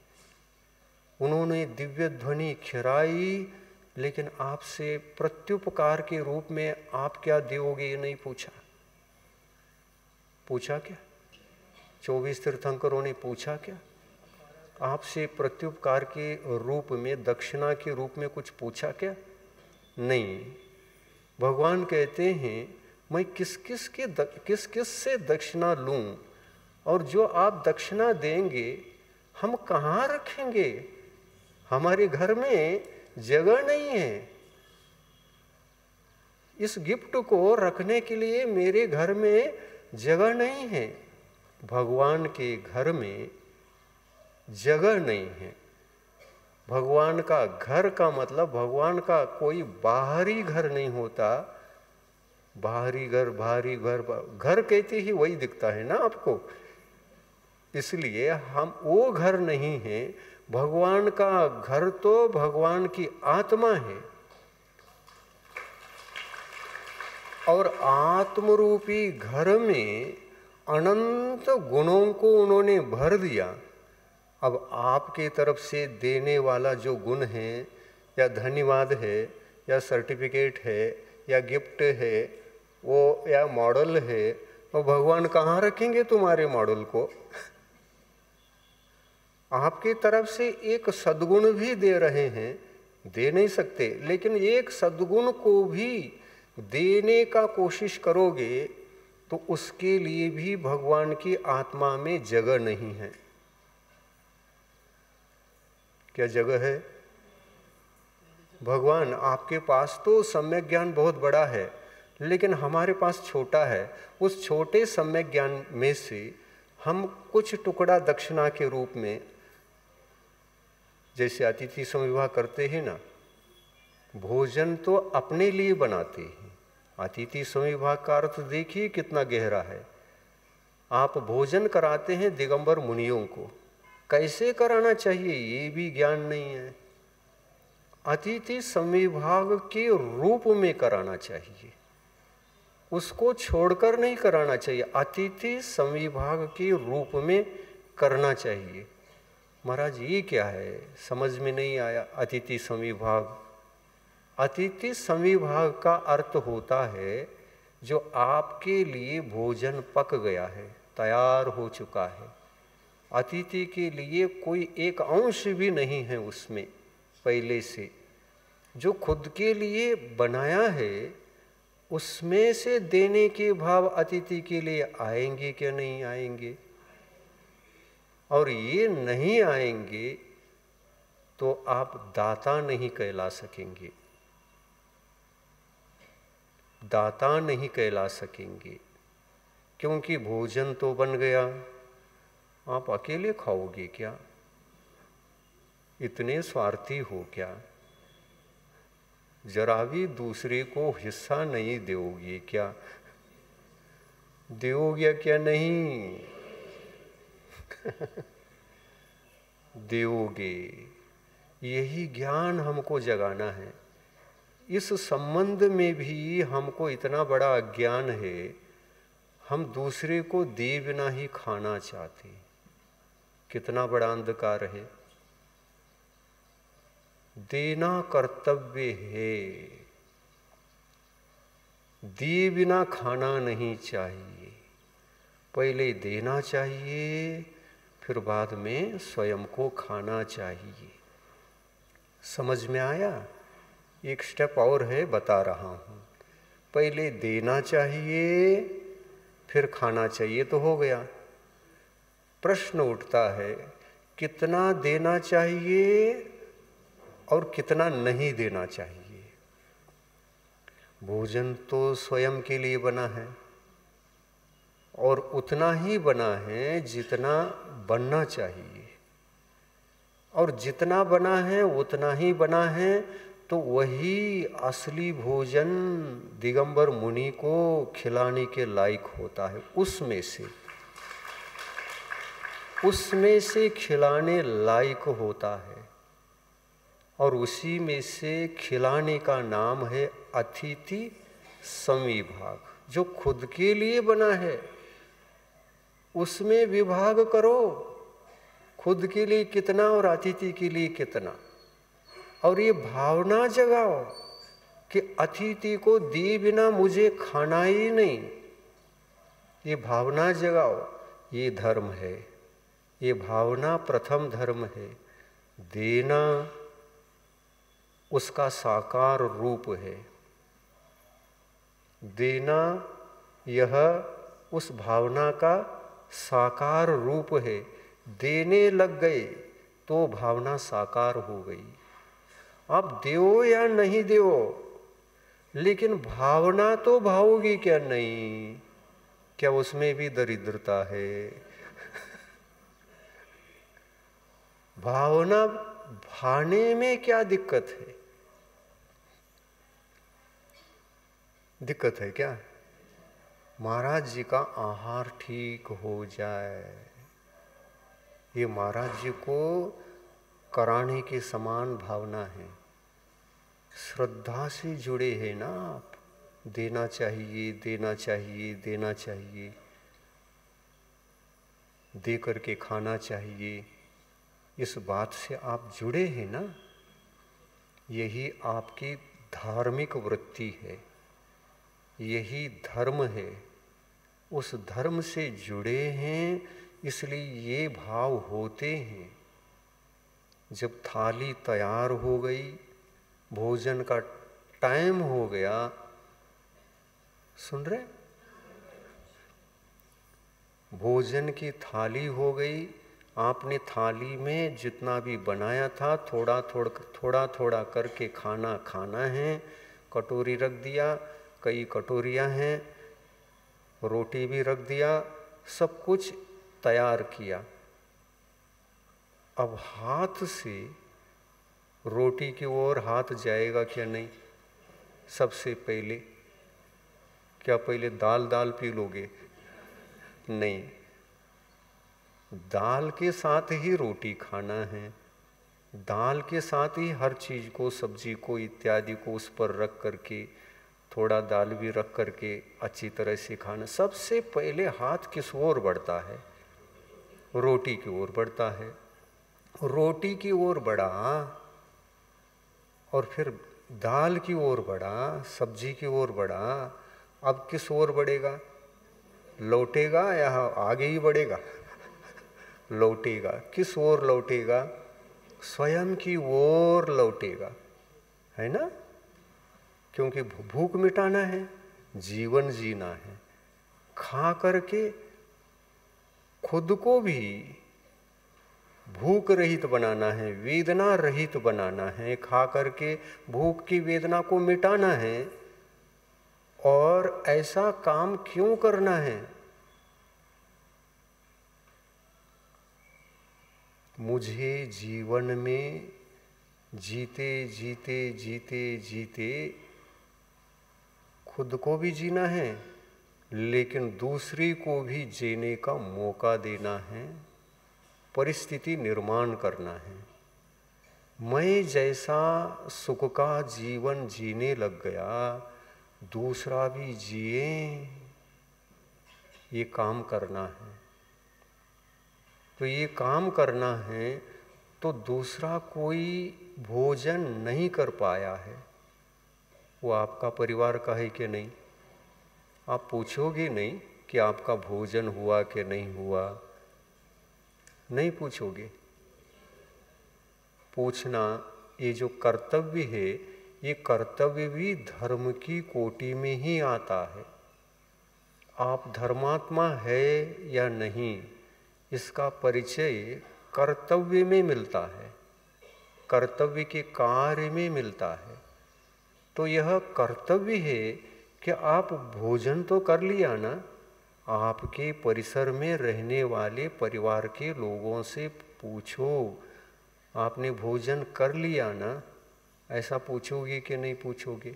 उन्होंने दिव्य ध्वनि खिराई, लेकिन आपसे प्रत्युपकार के रूप में आप क्या दोगे ये नहीं पूछा क्या? 24 तीर्थंकरों ने पूछा क्या? आपसे प्रत्युपकार के रूप में, दक्षिणा के रूप में कुछ पूछा क्या? नहीं। भगवान कहते हैं, मैं किस किस से दक्षिणा लूं, और जो आप दक्षिणा देंगे हम कहाँ रखेंगे? हमारे घर में जगह नहीं है। इस गिफ्ट को रखने के लिए मेरे घर में जगह नहीं है। भगवान के घर में जगह नहीं है। भगवान का घर का मतलब भगवान का कोई बाहरी घर नहीं होता। बाहरी घर, भारी घर कहते ही वही दिखता है ना आपको। इसलिए हम वो घर नहीं है। भगवान का घर तो भगवान की आत्मा है, और आत्मरूपी घर में अनंत गुणों को उन्होंने भर दिया। अब आपके तरफ से देने वाला जो गुण है, या धन्यवाद है, या सर्टिफिकेट है, या गिफ्ट है, वो या मॉडल है, तो भगवान कहाँ रखेंगे तुम्हारे मॉडल को? आपकी तरफ से एक सद्गुण भी दे रहे हैं, दे नहीं सकते, लेकिन एक सद्गुण को भी देने का कोशिश करोगे तो उसके लिए भी भगवान की आत्मा में जगह नहीं है। क्या जगह है? भगवान आपके पास तो सम्यक ज्ञान बहुत बड़ा है, लेकिन हमारे पास छोटा है। उस छोटे सम्यक ज्ञान में से हम कुछ टुकड़ा दक्षिणा के रूप में, जैसे अतिथि समविवाह करते हैं ना, भोजन तो अपने लिए बनाते हैं। अतिथि समविवाह का अर्थ देखिए कितना गहरा है। आप भोजन कराते हैं दिगंबर मुनियों को, कैसे कराना चाहिए ये भी ज्ञान नहीं है। अतिथि समविभाग के रूप में कराना चाहिए, उसको छोड़कर नहीं कराना चाहिए। अतिथि समविभाग के रूप में करना चाहिए। महाराज ये क्या है, समझ में नहीं आया। अतिथि समविभाग, अतिथि समविभाग का अर्थ होता है जो आपके लिए भोजन पक गया है, तैयार हो चुका है। अतिथि के लिए कोई एक अंश भी नहीं है उसमें पहले से, जो खुद के लिए बनाया है, उसमें से देने के भाव अतिथि के लिए आएंगे क्या? नहीं आएंगे। और ये नहीं आएंगे तो आप दाता नहीं कहला सकेंगे, दाता नहीं कहला सकेंगे, क्योंकि भोजन तो बन गया, आप अकेले खाओगे क्या? इतने स्वार्थी हो क्या? जरा भी दूसरे को हिस्सा नहीं दोगे क्या? दोगे क्या? नहीं दोगे। यही ज्ञान हमको जगाना है। इस संबंध में भी हमको इतना बड़ा अज्ञान है, हम दूसरे को दे बिना ही खाना चाहते। कितना बड़ा अंधकार है। देना कर्तव्य है, दिए बिना खाना नहीं चाहिए। पहले देना चाहिए, फिर बाद में स्वयं को खाना चाहिए। समझ में आया? एक स्टेप और है, बता रहा हूँ। पहले देना चाहिए, फिर खाना चाहिए तो हो गया। प्रश्न उठता है, कितना देना चाहिए और कितना नहीं देना चाहिए? भोजन तो स्वयं के लिए बना है, और उतना ही बना है जितना बनना चाहिए, और जितना बना है उतना ही बना है। तो वही असली भोजन दिगंबर मुनि को खिलाने के लायक होता है। उसमें से खिलाने लायक होता है, और उसी में से खिलाने का नाम है अतिथि समविभाग। जो खुद के लिए बना है उसमें विभाग करो, खुद के लिए कितना और अतिथि के लिए कितना। और ये भावना जगाओ कि अतिथि को दिए बिना मुझे खाना ही नहीं। ये भावना जगाओ, ये धर्म है। ये भावना प्रथम धर्म है। देना उसका साकार रूप है। देना यह उस भावना का साकार रूप है। देने लग गए तो भावना साकार हो गई। आप दो या नहीं दो, लेकिन भावना तो भाओगी क्या? नहीं। क्या उसमें भी दरिद्रता है? भावना भाने में क्या दिक्कत है? दिक्कत है क्या? महाराज जी का आहार ठीक हो जाए, ये महाराज जी को कराने के समान भावना है। श्रद्धा से जुड़े हैं ना आप। देना चाहिए, देना चाहिए, देना चाहिए, दे करके खाना चाहिए, इस बात से आप जुड़े हैं ना। यही आपकी धार्मिक वृत्ति है, यही धर्म है। उस धर्म से जुड़े हैं, इसलिए ये भाव होते हैं। जब थाली तैयार हो गई, भोजन का टाइम हो गया, सुन रहे? भोजन की थाली हो गई, आपने थाली में जितना भी बनाया था थोड़ा थोड़ा करके खाना खाना है। कटोरी रख दिया, कई कटोरियां हैं, रोटी भी रख दिया, सब कुछ तैयार किया। अब हाथ से रोटी की ओर हाथ जाएगा क्या? नहीं। सबसे पहले क्या पहले दाल पी लोगे? नहीं, दाल के साथ ही रोटी खाना है, दाल के साथ ही हर चीज़ को, सब्जी को इत्यादि को उस पर रख करके, थोड़ा दाल भी रख करके अच्छी तरह से खाना। सबसे पहले हाथ किस ओर बढ़ता है? रोटी की ओर बढ़ता है। रोटी की ओर बढ़ा और फिर दाल की ओर बढ़ा, सब्जी की ओर बढ़ा। अब किस ओर बढ़ेगा? लौटेगा या आगे ही बढ़ेगा? लौटेगा। किस ओर लौटेगा? स्वयं की ओर लौटेगा, है ना? क्योंकि भूख मिटाना है, जीवन जीना है। खा करके खुद को भी भूख रहित बनाना है, वेदना रहित बनाना है। खा करके भूख की वेदना को मिटाना है। और ऐसा काम क्यों करना है? मुझे जीवन में जीते जीते जीते जीते खुद को भी जीना है, लेकिन दूसरी को भी जीने का मौका देना है, परिस्थिति निर्माण करना है। मैं जैसा सुख का जीवन जीने लग गया, दूसरा भी जिए, ये काम करना है। तो ये काम करना है तो दूसरा कोई भोजन नहीं कर पाया है, वो आपका परिवार का है कि नहीं? आप पूछोगे नहीं कि आपका भोजन हुआ कि नहीं हुआ? नहीं पूछोगे। पूछना, ये जो कर्तव्य है, ये कर्तव्य भी धर्म की कोटि में ही आता है। आप धर्मात्मा है या नहीं, इसका परिचय कर्तव्य में मिलता है, कर्तव्य के कार्य में मिलता है। तो यह कर्तव्य है कि आप भोजन तो कर लिया ना, आपके परिसर में रहने वाले परिवार के लोगों से पूछो, आपने भोजन कर लिया ना? ऐसा पूछोगे कि नहीं पूछोगे?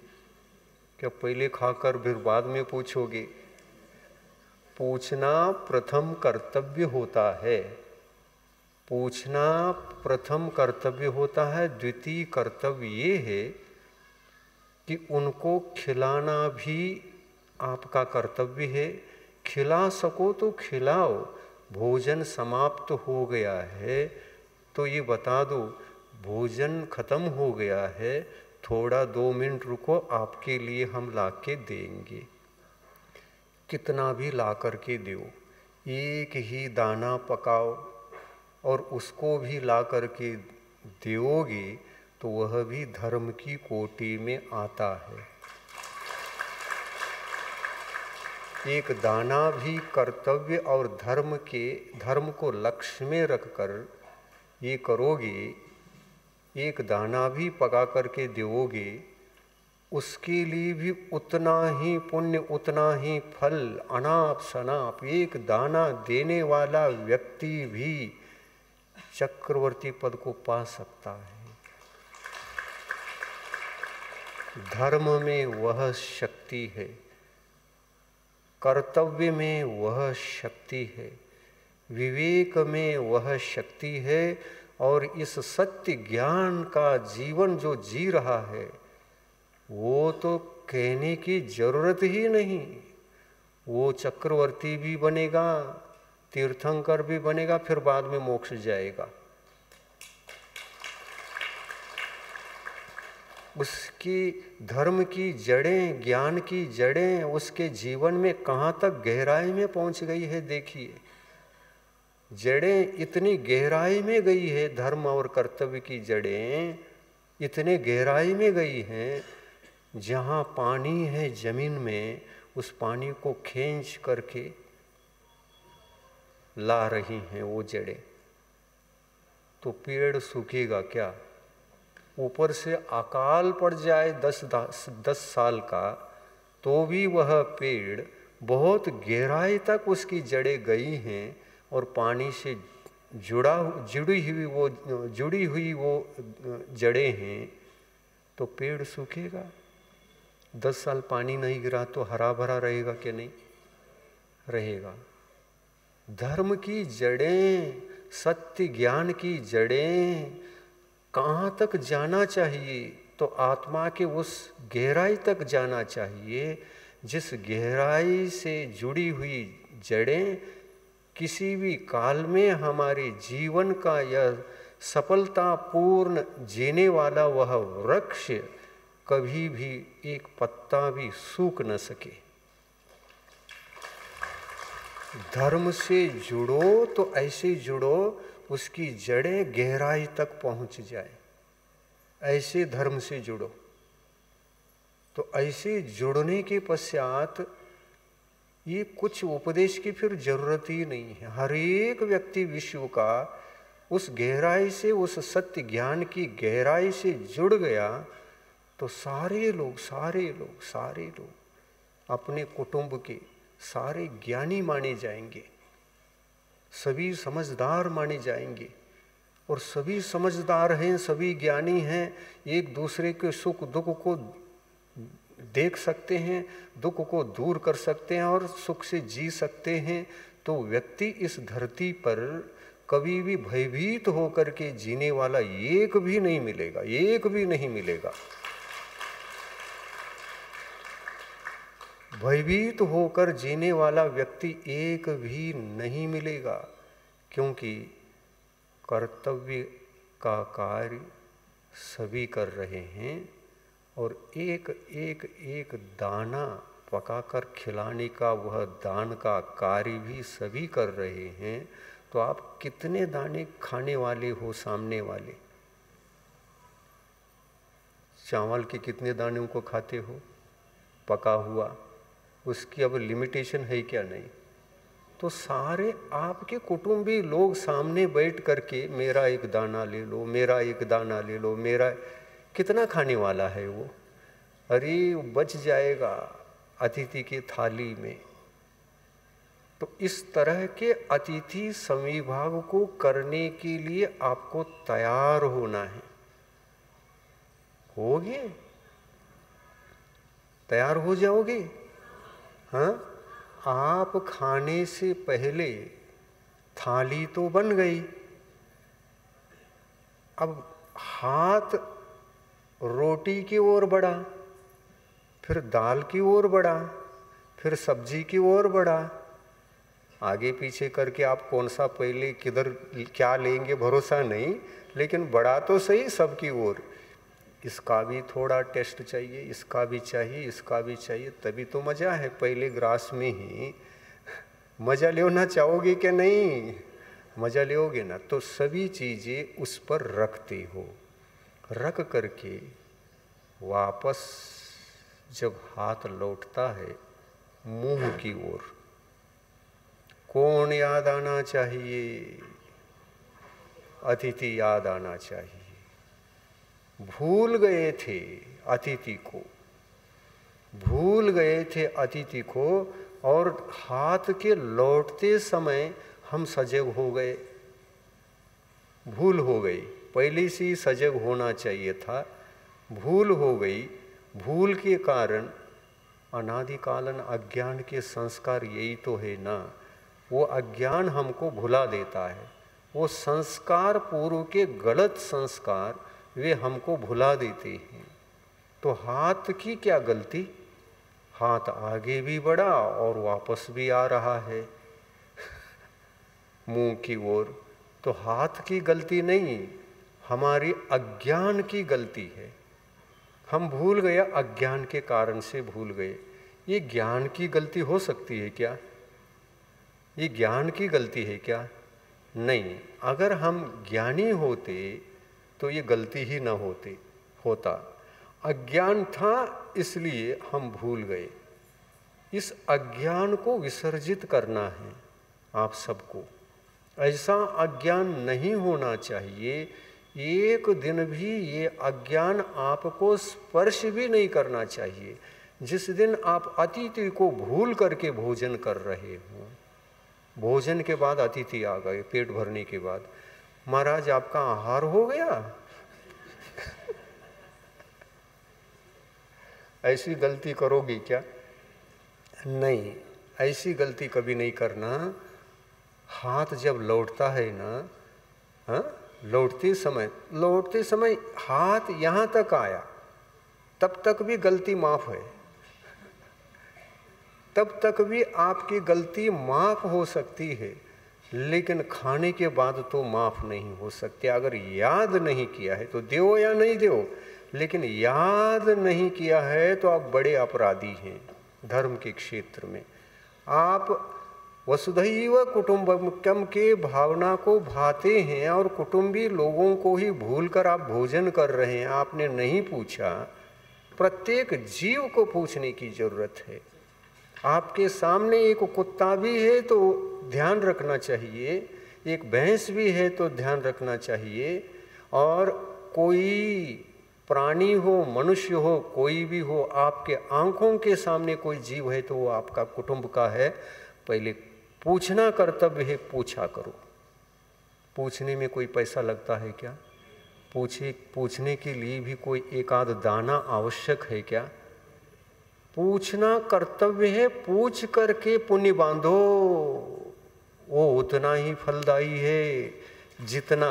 क्या पहले खाकर फिर बाद में पूछोगे? पूछना प्रथम कर्तव्य होता है। पूछना प्रथम कर्तव्य होता है। द्वितीय कर्तव्य ये है कि उनको खिलाना भी आपका कर्तव्य है। खिला सको तो खिलाओ। भोजन समाप्त हो गया है तो ये बता दो भोजन खत्म हो गया है, थोड़ा 2 मिनट रुको, आपके लिए हम ला के देंगे। कितना भी ला कर के दो, एक ही दाना पकाओ और उसको भी ला कर के दोगे तो वह भी धर्म की कोटि में आता है। एक दाना भी कर्तव्य और धर्म को लक्ष्य में रखकर ये करोगे, एक दाना भी पका करके दोगे, उसके लिए भी उतना ही पुण्य, उतना ही फल, अनाप शनाप। एक दाना देने वाला व्यक्ति भी चक्रवर्ती पद को पा सकता है। धर्म में वह शक्ति है, कर्तव्य में वह शक्ति है, विवेक में वह शक्ति है। और इस सत्य ज्ञान का जीवन जो जी रहा है वो तो कहने की जरूरत ही नहीं। वो चक्रवर्ती भी बनेगा, तीर्थंकर भी बनेगा, फिर बाद में मोक्ष जाएगा। उसकी धर्म की जड़ें, ज्ञान की जड़ें उसके जीवन में कहाँ तक गहराई में पहुँच गई है। देखिए, जड़ें इतनी गहराई में गई है, धर्म और कर्तव्य की जड़ें इतने गहराई में गई हैं, जहाँ पानी है जमीन में उस पानी को खींच करके ला रही हैं वो जड़ें, तो पेड़ सूखेगा क्या? ऊपर से अकाल पड़ जाए 10 साल का, तो भी वह पेड़ बहुत गहराई तक उसकी जड़ें गई हैं और पानी से जुड़ी हुई वो जड़ें हैं, तो पेड़ सूखेगा। 10 साल पानी नहीं गिरा तो हरा भरा रहेगा कि नहीं रहेगा? धर्म की जड़ें, सत्य ज्ञान की जड़ें कहाँ तक जाना चाहिए? तो आत्मा के उस गहराई तक जाना चाहिए जिस गहराई से जुड़ी हुई जड़ें किसी भी काल में हमारे जीवन का यह सफलतापूर्ण जीने वाला वह वृक्ष कभी भी एक पत्ता भी सूख न सके। धर्म से जुड़ो तो ऐसे जुड़ो उसकी जड़ें गहराई तक पहुंच जाए, ऐसे धर्म से जुड़ो। तो ऐसे जुड़ने के पश्चात ये कुछ उपदेश की फिर जरूरत ही नहीं है। हर एक व्यक्ति विश्व का उस गहराई से, उस सत्य ज्ञान की गहराई से जुड़ गया तो सारे लोग अपने कुटुंब के सारे ज्ञानी माने जाएंगे, सभी समझदार माने जाएंगे। और सभी समझदार हैं, सभी ज्ञानी हैं, एक दूसरे के सुख दुख को देख सकते हैं, दुख को दूर कर सकते हैं और सुख से जी सकते हैं। तो व्यक्ति इस धरती पर कभी भी भयभीत होकर के जीने वाला एक भी नहीं मिलेगा, एक भी नहीं मिलेगा। भयभीत होकर जीने वाला व्यक्ति एक भी नहीं मिलेगा, क्योंकि कर्तव्य का कार्य सभी कर रहे हैं और एक दाना पकाकर खिलाने का वह दान का कार्य भी सभी कर रहे हैं। तो आप कितने दाने खाने वाले हो? सामने वाले चावल के कितने दानों को खाते हो पका हुआ? उसकी अब लिमिटेशन है क्या? नहीं। तो सारे आपके कुटुंबी लोग सामने बैठ करके मेरा एक दाना ले लो, मेरा एक दाना ले लो, मेरा कितना खाने वाला है वो? अरे बच जाएगा अतिथि की थाली में। तो इस तरह के अतिथि समविभाग को करने के लिए आपको तैयार होना है। होगे? तैयार हो जाओगे? हाँ, आप खाने से पहले थाली तो बन गई, अब हाथ रोटी की ओर बढ़ा, फिर दाल की ओर बढ़ा, फिर सब्जी की ओर बढ़ा। आगे पीछे करके आप कौन सा पहले किधर क्या लेंगे भरोसा नहीं, लेकिन बढ़ा तो सही सबकी ओर। इसका भी थोड़ा टेस्ट चाहिए, इसका भी चाहिए, इसका भी चाहिए, तभी तो मज़ा है। पहले ग्रास में ही मज़ा लेना चाहोगे कि नहीं? मज़ा लेोगे ना। तो सभी चीज़ें उस पर रखते हो, रख करके वापस जब हाथ लौटता है मुंह की ओर, कौन याद आना चाहिए? अतिथि याद आना चाहिए। भूल गए थे अतिथि को, भूल गए थे अतिथि को, और हाथ के लौटते समय हम सजग हो गए, भूल हो गई। पहले से ही सजग होना चाहिए था, भूल हो गई। भूल के कारण अनादिकालन अज्ञान के संस्कार यही तो है ना, वो अज्ञान हमको भुला देता है। वो संस्कार पूर्व के गलत संस्कार वे हमको भुला देते हैं। तो हाथ की क्या गलती? हाथ आगे भी बढ़ा और वापस भी आ रहा है मुंह की ओर। तो हाथ की गलती नहीं, हमारी अज्ञान की गलती है। हम भूल गए, अज्ञान के कारण से भूल गए। ये ज्ञान की गलती हो सकती है क्या? ये ज्ञान की गलती है क्या? नहीं। अगर हम ज्ञानी होते तो ये गलती ही ना होता। अज्ञान था इसलिए हम भूल गए। इस अज्ञान को विसर्जित करना है आप सबको। ऐसा अज्ञान नहीं होना चाहिए, एक दिन भी ये अज्ञान आपको स्पर्श भी नहीं करना चाहिए। जिस दिन आप अतिथि को भूल करके भोजन कर रहे हो, भोजन के बाद अतिथि आ गए पेट भरने के बाद, महाराज आपका आहार हो गया, ऐसी गलती करोगी क्या? नहीं, ऐसी गलती कभी नहीं करना। हाथ जब लौटता है ना, हाँ, लौटते समय हाथ यहाँ तक आया, तब तक भी गलती माफ है, तब तक भी आपकी गलती माफ हो सकती है, लेकिन खाने के बाद तो माफ नहीं हो सकती। अगर याद नहीं किया है तो दो या नहीं दो, लेकिन याद नहीं किया है तो आप बड़े अपराधी हैं धर्म के क्षेत्र में। आप वसुधैव कुटुंबकम के भावना को भाते हैं और कुटुंबी लोगों को ही भूलकर आप भोजन कर रहे हैं। आपने नहीं पूछा, प्रत्येक जीव को पूछने की जरूरत है। आपके सामने एक कुत्ता भी है तो ध्यान रखना चाहिए, एक भैंस भी है तो ध्यान रखना चाहिए, और कोई प्राणी हो, मनुष्य हो, कोई भी हो, आपके आंखों के सामने कोई जीव है तो वो आपका कुटुंब का है। पहले पूछना कर्तव्य है, पूछा करो। पूछने में कोई पैसा लगता है क्या? पूछने के लिए भी कोई एक आध दाना आवश्यक है क्या? पूछना कर्तव्य है, पूछ करके पुण्य बांधो, वो उतना ही फलदायी है जितना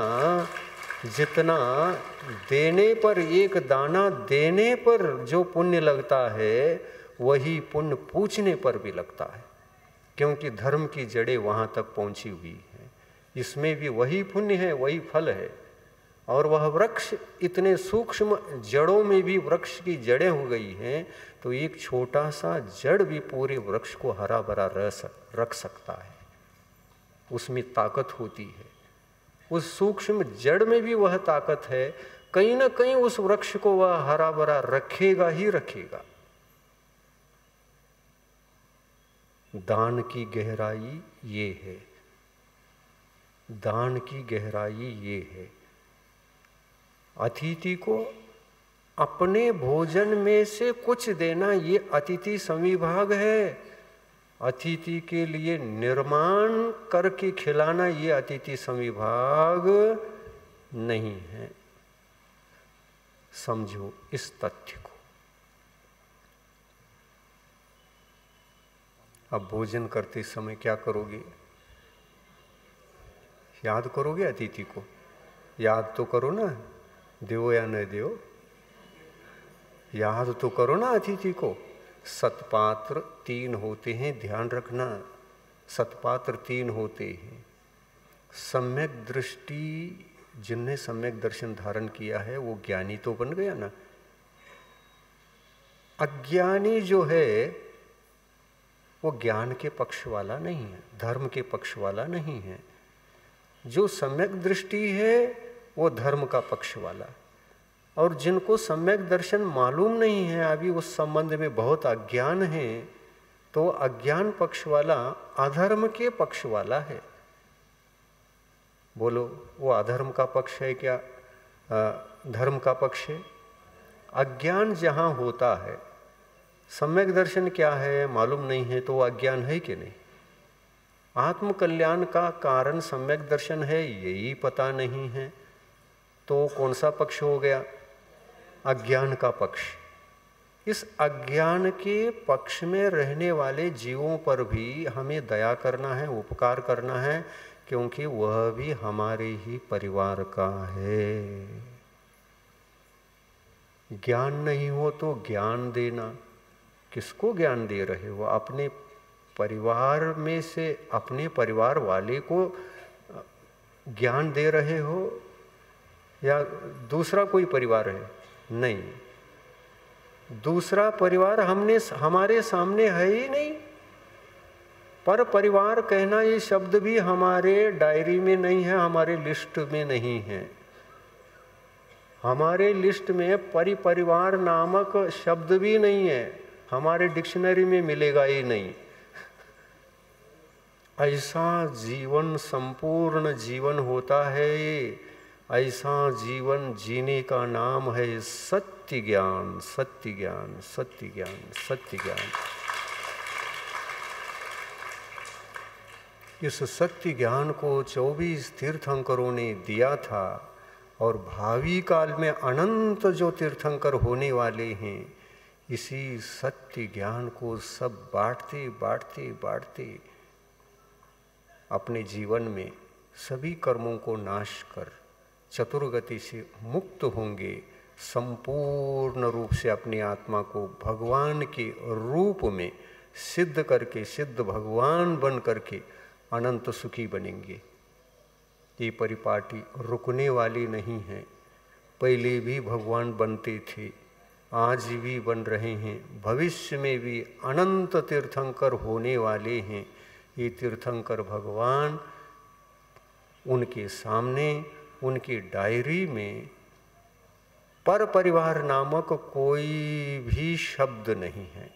देने पर, एक दाना देने पर जो पुण्य लगता है वही पुण्य पूछने पर भी लगता है, क्योंकि धर्म की जड़ें वहाँ तक पहुँची हुई हैं। इसमें भी वही पुण्य है, वही फल है। और वह वृक्ष इतने सूक्ष्म जड़ों में भी वृक्ष की जड़ें हो गई हैं, तो एक छोटा सा जड़ भी पूरे वृक्ष को हरा भरा रख सकता है। उसमें ताकत होती है, उस सूक्ष्म जड़ में भी वह ताकत है। कहीं ना कहीं उस वृक्ष को वह हरा भरा रखेगा ही रखेगा। दान की गहराई ये है, दान की गहराई ये है। अतिथि को अपने भोजन में से कुछ देना, ये अतिथि संविभाग है। अतिथि के लिए निर्माण करके खिलाना, ये अतिथि संविभाग नहीं है। समझो इस तथ्य को। अब भोजन करते समय क्या करोगे? याद करोगे अतिथि को? याद तो करो ना, देव या न देव, याद तो करो ना अतिथि को। सतपात्र 3 होते हैं, ध्यान रखना। सतपात्र 3 होते हैं। सम्यक दृष्टि, जिनने सम्यक दर्शन धारण किया है वो ज्ञानी तो बन गया ना। अज्ञानी जो है वो ज्ञान के पक्ष वाला नहीं है, धर्म के पक्ष वाला नहीं है। जो सम्यक दृष्टि है वो धर्म का पक्ष वाला। और जिनको सम्यक दर्शन मालूम नहीं है, अभी उस संबंध में बहुत अज्ञान है, तो अज्ञान पक्ष वाला अधर्म के पक्ष वाला है। बोलो, वो अधर्म का पक्ष है क्या धर्म का पक्ष है? अज्ञान जहाँ होता है, सम्यक दर्शन क्या है मालूम नहीं है, तो वो अज्ञान है कि नहीं? आत्म कल्याण का कारण सम्यक दर्शन है, यही पता नहीं है, तो कौन सा पक्ष हो गया? अज्ञान का पक्ष। इस अज्ञान के पक्ष में रहने वाले जीवों पर भी हमें दया करना है, उपकार करना है, क्योंकि वह भी हमारे ही परिवार का है। ज्ञान नहीं हो तो ज्ञान देना। किसको ज्ञान दे रहे हो? अपने परिवार में से अपने परिवार वाले को ज्ञान दे रहे हो या दूसरा कोई परिवार है? नहीं, दूसरा परिवार हमारे सामने है ही नहीं। पर परिवार कहना ये शब्द भी हमारे डायरी में नहीं है, हमारे लिस्ट में नहीं है। हमारे लिस्ट में परिवार नामक शब्द भी नहीं है। हमारे डिक्शनरी में मिलेगा ही नहीं। ऐसा जीवन संपूर्ण जीवन होता है ये, ऐसा जीवन जीने का नाम है सत्य ज्ञान, सत्य ज्ञान, सत्य ज्ञान, सत्य ज्ञान। इस सत्य ज्ञान को 24 तीर्थंकरों ने दिया था और भावी काल में अनंत जो तीर्थंकर होने वाले हैं, इसी सत्य ज्ञान को सब बांटते बांटते बांटते अपने जीवन में सभी कर्मों को नाश कर चतुर्गति से मुक्त होंगे, संपूर्ण रूप से अपनी आत्मा को भगवान के रूप में सिद्ध करके, सिद्ध भगवान बन करके अनंत सुखी बनेंगे। ये परिपाटी रुकने वाली नहीं है। पहले भी भगवान बनते थे, आज भी बन रहे हैं, भविष्य में भी अनंत तीर्थंकर होने वाले हैं। ये तीर्थंकर भगवान, उनके सामने, उनकी डायरी में पर परिवार नामक कोई भी शब्द नहीं है।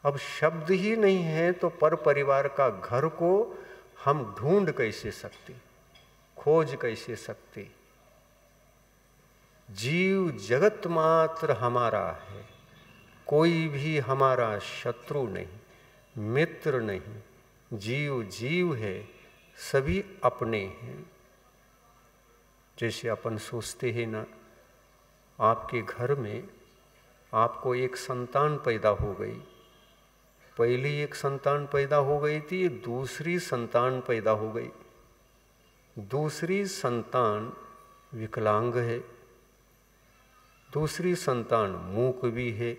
अब शब्द ही नहीं है तो पर परिवार का घर को हम ढूंढ कैसे सकते, खोज कैसे सकते। जीव जगत मात्र हमारा है, कोई भी हमारा शत्रु नहीं, मित्र नहीं। जीव जीव है, सभी अपने हैं। जैसे अपन सोचते हैं ना, आपके घर में आपको एक संतान पैदा हो गई, पहली एक संतान पैदा हो गई थी, दूसरी संतान पैदा हो गई। दूसरी संतान विकलांग है, दूसरी संतान मूक भी है,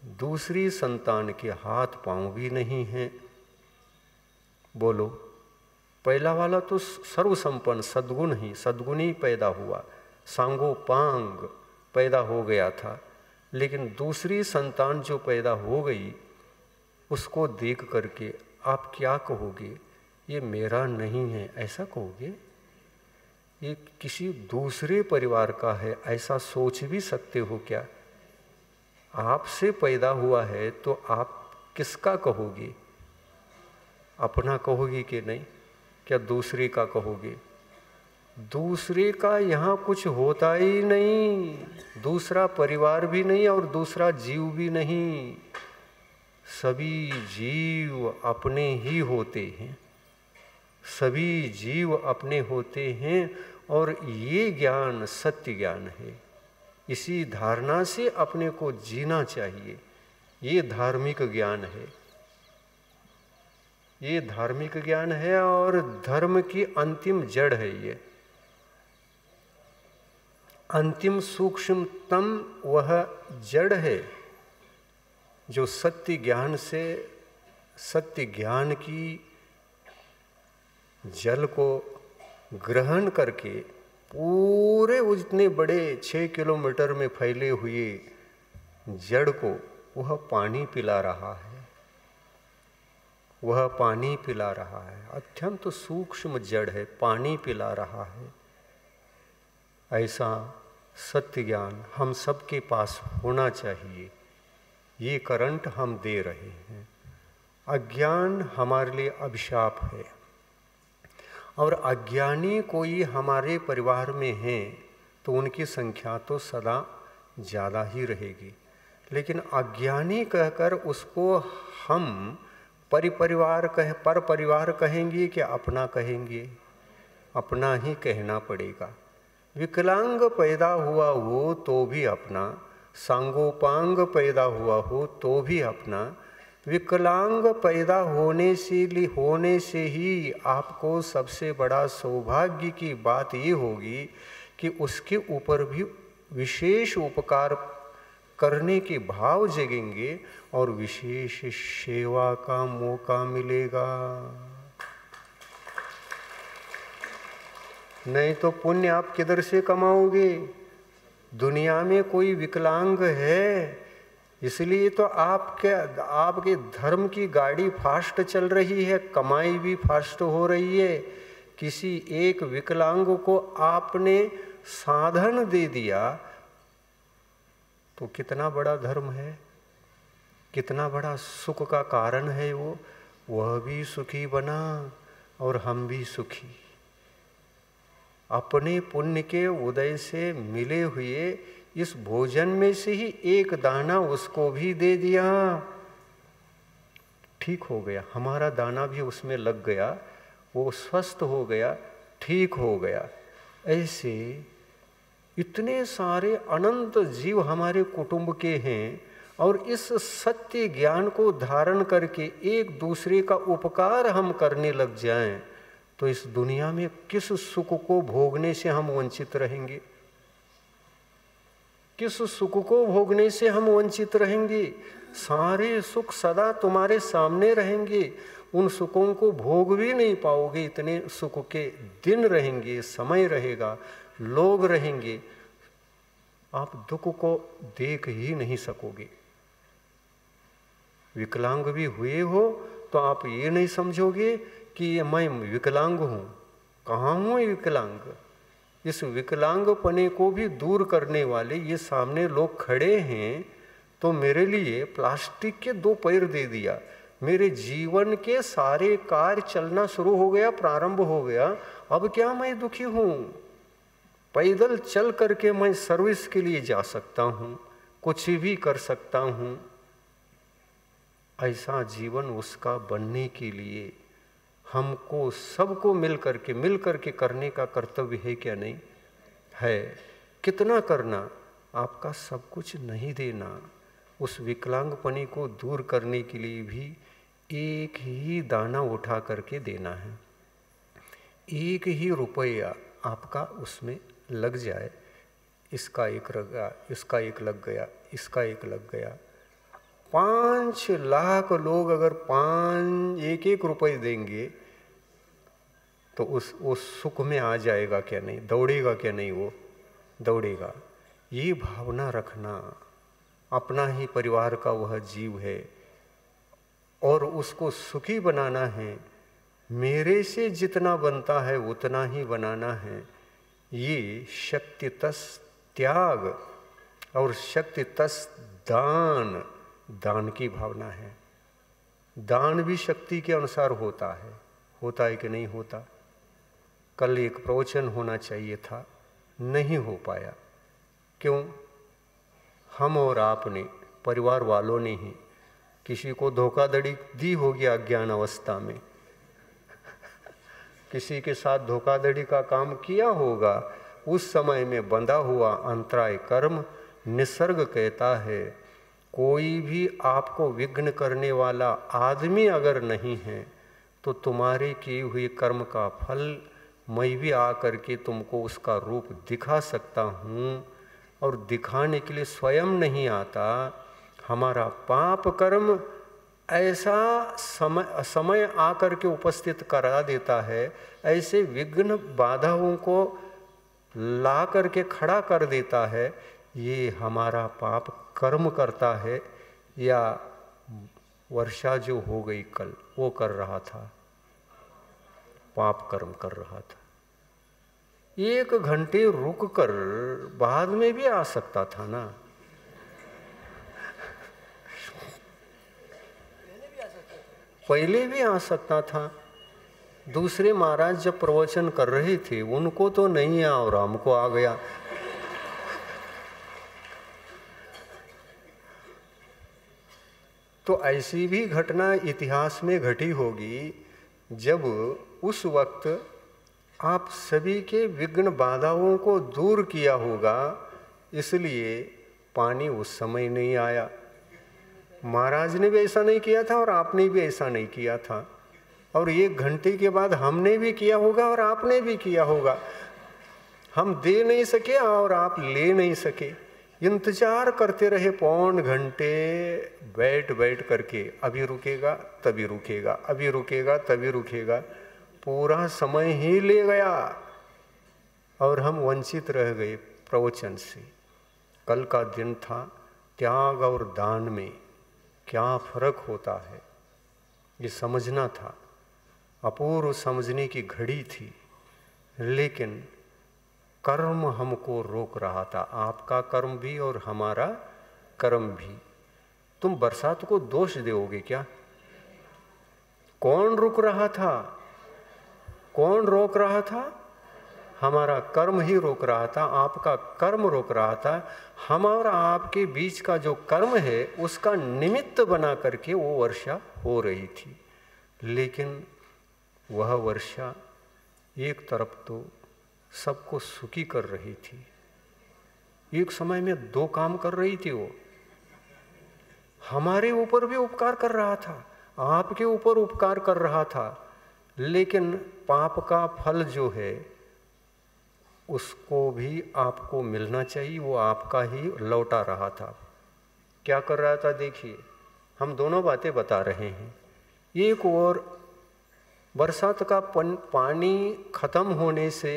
दूसरी संतान के हाथ पांव भी नहीं हैं। बोलो, पहला वाला तो सर्वसंपन्न सद्गुण ही, सद्गुण ही पैदा हुआ, सांगोपांग पैदा हो गया था। लेकिन दूसरी संतान जो पैदा हो गई, उसको देख करके आप क्या कहोगे? ये मेरा नहीं है, ऐसा कहोगे? ये किसी दूसरे परिवार का है, ऐसा सोच भी सकते हो क्या? आपसे पैदा हुआ है तो आप किसका कहोगे? अपना कहोगे कि नहीं? क्या दूसरे का कहोगे? दूसरे का यहाँ कुछ होता ही नहीं, दूसरा परिवार भी नहीं और दूसरा जीव भी नहीं। सभी जीव अपने ही होते हैं, सभी जीव अपने होते हैं। और ये ज्ञान सत्य ज्ञान है। इसी धारणा से अपने को जीना चाहिए। ये धार्मिक ज्ञान है, ये धार्मिक ज्ञान है और धर्म की अंतिम जड़ है। ये अंतिम सूक्ष्मतम वह जड़ है जो सत्य ज्ञान से, सत्य ज्ञान की जल को ग्रहण करके पूरे उतने बड़े 6 किलोमीटर में फैले हुए जड़ को वह पानी पिला रहा है, वह पानी पिला रहा है। अत्यंत सूक्ष्म जड़ है, पानी पिला रहा है। ऐसा सत्य ज्ञान हम सबके पास होना चाहिए। ये करंट हम दे रहे हैं। अज्ञान हमारे लिए अभिशाप है और अज्ञानी कोई हमारे परिवार में है तो उनकी संख्या तो सदा ज़्यादा ही रहेगी। लेकिन अज्ञानी कहकर उसको हम पर परिवार कहेंगे कि अपना कहेंगे? अपना ही कहना पड़ेगा। विकलांग पैदा हुआ हो तो भी अपना, सांगोपांग पैदा हुआ हो तो भी अपना। विकलांग पैदा होने से ही आपको सबसे बड़ा सौभाग्य की बात ये होगी कि उसके ऊपर भी विशेष उपकार करने के भाव जगेंगे और विशेष सेवा का मौका मिलेगा। नहीं तो पुण्य आप किधर से कमाओगे? दुनिया में कोई विकलांग है, इसलिए तो आपके धर्म की गाड़ी फास्ट चल रही है, कमाई भी फास्ट हो रही है। किसी एक विकलांग को आपने साधन दे दिया तो कितना बड़ा धर्म है। कितना बड़ा सुख का कारण है वो, वह भी सुखी बना और हम भी सुखी। अपने पुण्य के उदय से मिले हुए इस भोजन में से ही एक दाना उसको भी दे दिया, ठीक हो गया, हमारा दाना भी उसमें लग गया, वो स्वस्थ हो गया, ठीक हो गया। ऐसे इतने सारे अनंत जीव हमारे कुटुंब के हैं और इस सत्य ज्ञान को धारण करके एक दूसरे का उपकार हम करने लग जाएं तो इस दुनिया में किस सुख को भोगने से हम वंचित रहेंगे? किस सुख को भोगने से हम वंचित रहेंगे? सारे सुख सदा तुम्हारे सामने रहेंगे, उन सुखों को भोग भी नहीं पाओगे। इतने सुख के दिन रहेंगे, समय रहेगा, लोग रहेंगे, आप दुख को देख ही नहीं सकोगे। विकलांग भी हुए हो तो आप ये नहीं समझोगे कि मैं विकलांग हूँ। कहाँ हूँ विकलांग? इस विकलांगपने को भी दूर करने वाले ये सामने लोग खड़े हैं, तो मेरे लिए प्लास्टिक के 2 पैर दे दिया, मेरे जीवन के सारे कार्य चलना शुरू हो गया, प्रारंभ हो गया। अब क्या मैं दुखी हूँ? पैदल चल करके मैं सर्विस के लिए जा सकता हूँ, कुछ भी कर सकता हूँ। ऐसा जीवन उसका बनने के लिए हमको सबको मिल करके करने का कर्तव्य है क्या नहीं है? कितना करना? आपका सब कुछ नहीं देना। उस विकलांगपने को दूर करने के लिए भी एक ही दाना उठा करके देना है, एक ही रुपया आपका उसमें लग जाए। इसका एक लग गया, इसका एक लग गया, इसका एक लग गया। 5 लाख लोग अगर 1-1 रुपये देंगे तो उस सुख में आ जाएगा क्या नहीं? दौड़ेगा क्या नहीं? वो दौड़ेगा। ये भावना रखना, अपना ही परिवार का वह जीव है और उसको सुखी बनाना है। मेरे से जितना बनता है उतना ही बनाना है। ये शक्ति तस त्याग और शक्ति तस दान, दान की भावना है। दान भी शक्ति के अनुसार होता है कि नहीं होता? कल एक प्रवचन होना चाहिए था, नहीं हो पाया। क्यों? हम और आपने, परिवार वालों ने ही किसी को धोखाधड़ी दी होगी अज्ञान अवस्था में, किसी के साथ धोखाधड़ी का काम किया होगा। उस समय में बंधा हुआ अंतराय कर्म, निसर्ग कहता है कोई भी आपको विघ्न करने वाला आदमी अगर नहीं है तो तुम्हारे किए हुए कर्म का फल मैं भी आकर के तुमको उसका रूप दिखा सकता हूँ, और दिखाने के लिए स्वयं नहीं आता। हमारा पाप कर्म ऐसा समय आकर के उपस्थित करा देता है, ऐसे विघ्न बाधाओं को ला करके खड़ा कर देता है। ये हमारा पाप कर्म करता है, या वर्षा जो हो गई कल वो कर रहा था, पाप कर्म कर रहा था। 1 घंटे रुक कर बाद में भी आ सकता था ना। पहले भी आ सकता था। दूसरे महाराज जब प्रवचन कर रहे थे उनको तो नहीं आया और हमको आ गया। तो ऐसी भी घटना इतिहास में घटी होगी जब उस वक्त आप सभी के विघ्न बाधाओं को दूर किया होगा, इसलिए पानी उस समय नहीं आया। महाराज ने भी ऐसा नहीं किया था और आपने भी ऐसा नहीं किया था, और 1 घंटे के बाद हमने भी किया होगा और आपने भी किया होगा। हम दे नहीं सके और आप ले नहीं सके, इंतजार करते रहे 1 घंटे बैठ करके। अभी रुकेगा तभी रुकेगा, अभी रुकेगा तभी रुकेगा, पूरा समय ही ले गया और हम वंचित रह गए प्रवचन से। कल का दिन था, त्याग और दान में क्या फर्क होता है ये समझना था। अपूर्व समझने की घड़ी थी, लेकिन कर्म हमको रोक रहा था, आपका कर्म भी और हमारा कर्म भी। तुम बरसात को दोष दोगे क्या? कौन रुक रहा था? कौन रोक रहा था? हमारा कर्म ही रोक रहा था, आपका कर्म रोक रहा था। हमारा आपके बीच का जो कर्म है उसका निमित्त बना करके वो वर्षा हो रही थी। लेकिन वह वर्षा एक तरफ तो सबको सुखी कर रही थी, एक समय में दो काम कर रही थी। वो हमारे ऊपर भी उपकार कर रहा था, आपके ऊपर उपकार कर रहा था, लेकिन पाप का फल जो है उसको भी आपको मिलना चाहिए, वो आपका ही लौटा रहा था। क्या कर रहा था? देखिए, हम दोनों बातें बता रहे हैं। एक और बरसात का पानी खत्म होने से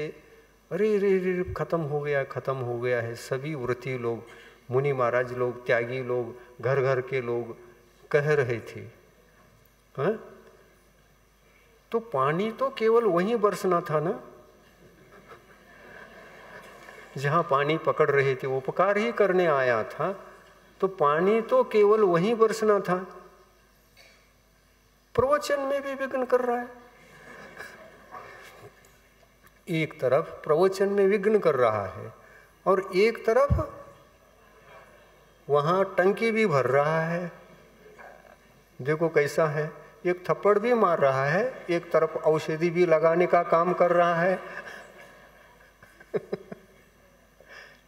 अरे रे रे खत्म हो गया है, सभी व्रती लोग, मुनि महाराज लोग, त्यागी लोग, घर घर के लोग कह रहे थे। हाँ? तो पानी तो केवल वहीं बरसना था ना जहाँ पानी पकड़ रहे थे, उपकार ही करने आया था, तो पानी तो केवल वहीं बरसना था। प्रवचन में भी विघ्न कर रहा है। एक तरफ प्रवचन में विघ्न कर रहा है और एक तरफ वहाँ टंकी भी भर रहा है। देखो कैसा है, एक थप्पड़ भी मार रहा है, एक तरफ औषधि भी लगाने का काम कर रहा है।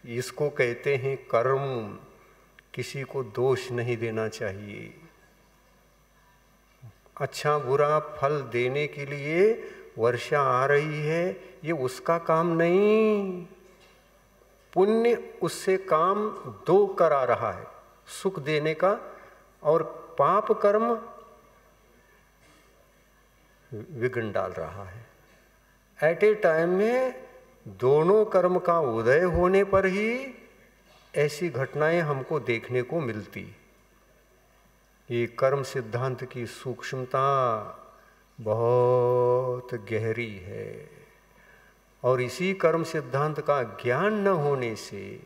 इसको कहते हैं कर्म। किसी को दोष नहीं देना चाहिए। अच्छा बुरा फल देने के लिए वर्षा आ रही है, ये उसका काम नहीं। पुण्य उससे काम दो करा रहा है, सुख देने का, और पाप कर्म विघ्न डाल रहा है। एट ए टाइम में दोनों कर्म का उदय होने पर ही ऐसी घटनाएं हमको देखने को मिलती। ये कर्म सिद्धांत की सूक्ष्मता बहुत गहरी है और इसी कर्म सिद्धांत का ज्ञान न होने से,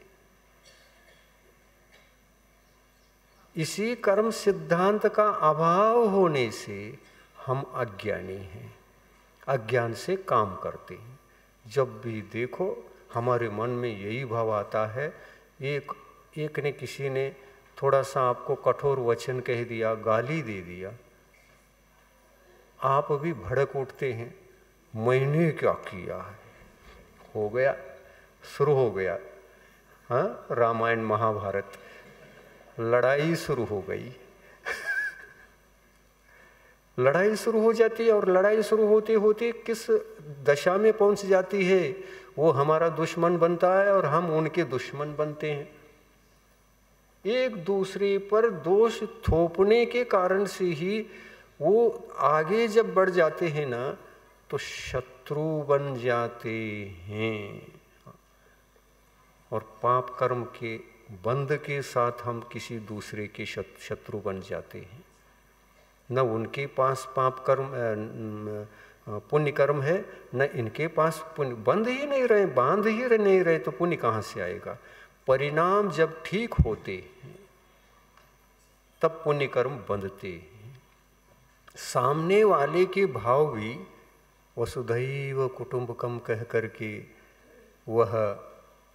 इसी कर्म सिद्धांत का अभाव होने से हम अज्ञानी हैं, अज्ञान से काम करते हैं। जब भी देखो हमारे मन में यही भाव आता है। एक ने, किसी ने थोड़ा सा आपको कठोर वचन कह दिया, गाली दे दिया, आप भी भड़क उठते हैं, मैंने क्या किया है, हो गया, शुरू हो गया। हाँ, रामायण महाभारत, लड़ाई शुरू हो गई। लड़ाई शुरू हो जाती है और लड़ाई शुरू होते होते किस दशा में पहुंच जाती है, वो हमारा दुश्मन बनता है और हम उनके दुश्मन बनते हैं। एक दूसरे पर दोष थोपने के कारण से ही वो आगे जब बढ़ जाते हैं ना, तो शत्रु बन जाते हैं। और पाप कर्म के बंध के साथ हम किसी दूसरे के शत्रु बन जाते हैं। न उनके पास पाप कर्म पुण्य कर्म है, न इनके पास पुण्य, बंध ही नहीं रहे, बांध ही नहीं रहे, तो पुण्य कहाँ से आएगा? परिणाम जब ठीक होते हैं तब पुण्य कर्म बंधते हैं। सामने वाले के भाव भी वसुधैव कुटुंबकम कह करके वह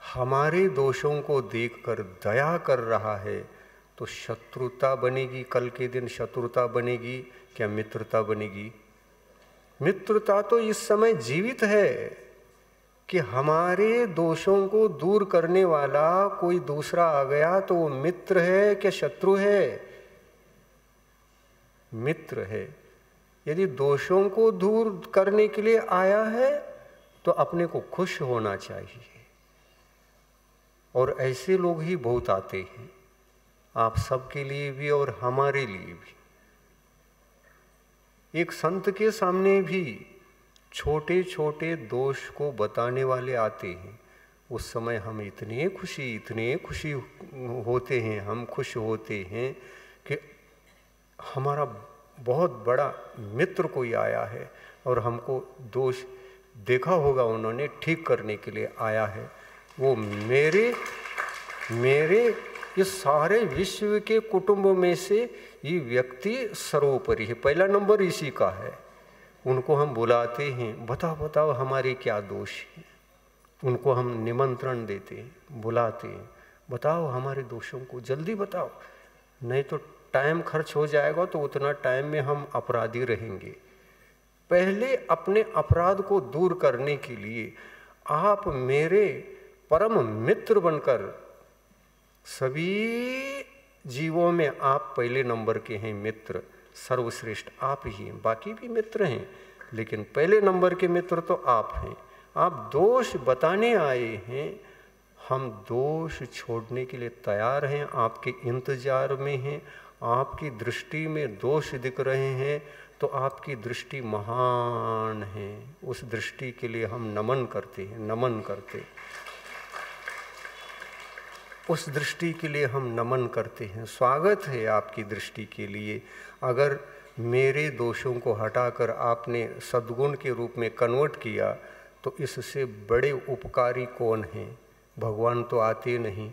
हमारे दोषों को देखकर दया कर रहा है, तो शत्रुता बनेगी, कल के दिन शत्रुता बनेगी क्या मित्रता बनेगी? मित्रता तो इस समय जीवित है कि हमारे दोषों को दूर करने वाला कोई दूसरा आ गया तो वो मित्र है क्या शत्रु है? मित्र है। यदि दोषों को दूर करने के लिए आया है तो अपने को खुश होना चाहिए, और ऐसे लोग ही बहुत आते हैं, आप सबके लिए भी और हमारे लिए भी। एक संत के सामने भी छोटे छोटे दोष को बताने वाले आते हैं, उस समय हम इतने खुशी होते हैं, हम खुश होते हैं कि हमारा बहुत बड़ा मित्र कोई आया है और हमको दोष देखा होगा उन्होंने, ठीक करने के लिए आया है। वो मेरे ये सारे विश्व के कुटुंब में से ये व्यक्ति सर्वोपरि है, पहला नंबर इसी का है। उनको हम बुलाते हैं, बताओ बताओ हमारे क्या दोष है। उनको हम निमंत्रण देते हैं, बुलाते हैं, बताओ हमारे दोषों को जल्दी बताओ, नहीं तो टाइम खर्च हो जाएगा, तो उतना टाइम में हम अपराधी रहेंगे। पहले अपने अपराध को दूर करने के लिए आप मेरे परम मित्र बनकर, सभी जीवों में आप पहले नंबर के हैं मित्र, सर्वश्रेष्ठ आप ही हैं, बाकी भी मित्र हैं, लेकिन पहले नंबर के मित्र तो आप हैं। आप दोष बताने आए हैं, हम दोष छोड़ने के लिए तैयार हैं, आपके इंतजार में हैं। आपकी दृष्टि में दोष दिख रहे हैं तो आपकी दृष्टि महान है, उस दृष्टि के लिए हम नमन करते हैं, नमन करते, उस दृष्टि के लिए हम नमन करते हैं। स्वागत है आपकी दृष्टि के लिए। अगर मेरे दोषों को हटाकर आपने सद्गुण के रूप में कन्वर्ट किया तो इससे बड़े उपकारी कौन हैं। भगवान तो आते नहीं,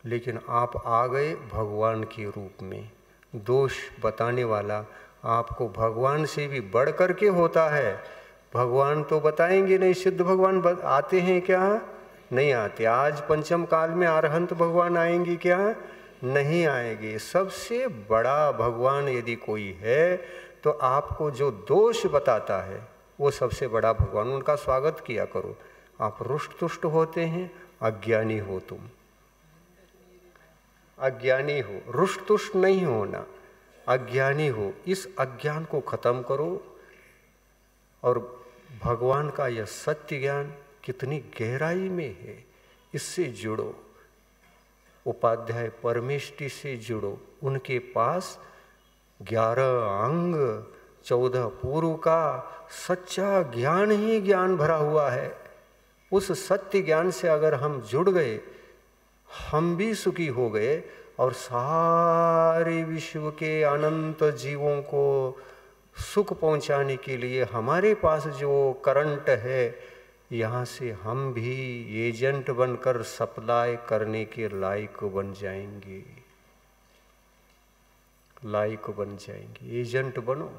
लेकिन आप आ गए भगवान के रूप में। दोष बताने वाला आपको भगवान से भी बढ़ कर के होता है। भगवान तो बताएंगे नहीं, सिद्ध भगवान आते हैं क्या? नहीं आते। आज पंचम काल में अरहंत भगवान आएंगे क्या? नहीं आएंगे। सबसे बड़ा भगवान यदि कोई है तो आपको जो दोष बताता है वो सबसे बड़ा भगवान, उनका स्वागत किया करो। आप रुष्ट तुष्ट होते हैं, अज्ञानी हो तुम, अज्ञानी हो, रुष्ट तुष्ट नहीं होना, अज्ञानी हो। इस अज्ञान को खत्म करो और भगवान का यह सत्य ज्ञान कितनी गहराई में है, इससे जुड़ो। उपाध्याय परमेष्टि से जुड़ो। उनके पास 11 अंग 14 पूर्व का सच्चा ज्ञान ही ज्ञान भरा हुआ है। उस सत्य ज्ञान से अगर हम जुड़ गए, हम भी सुखी हो गए और सारे विश्व के अनंत जीवों को सुख पहुंचाने के लिए हमारे पास जो करंट है, यहाँ से हम भी एजेंट बनकर सप्लाई करने के लायक बन जाएंगे, लायक बन जाएंगे। एजेंट बनो,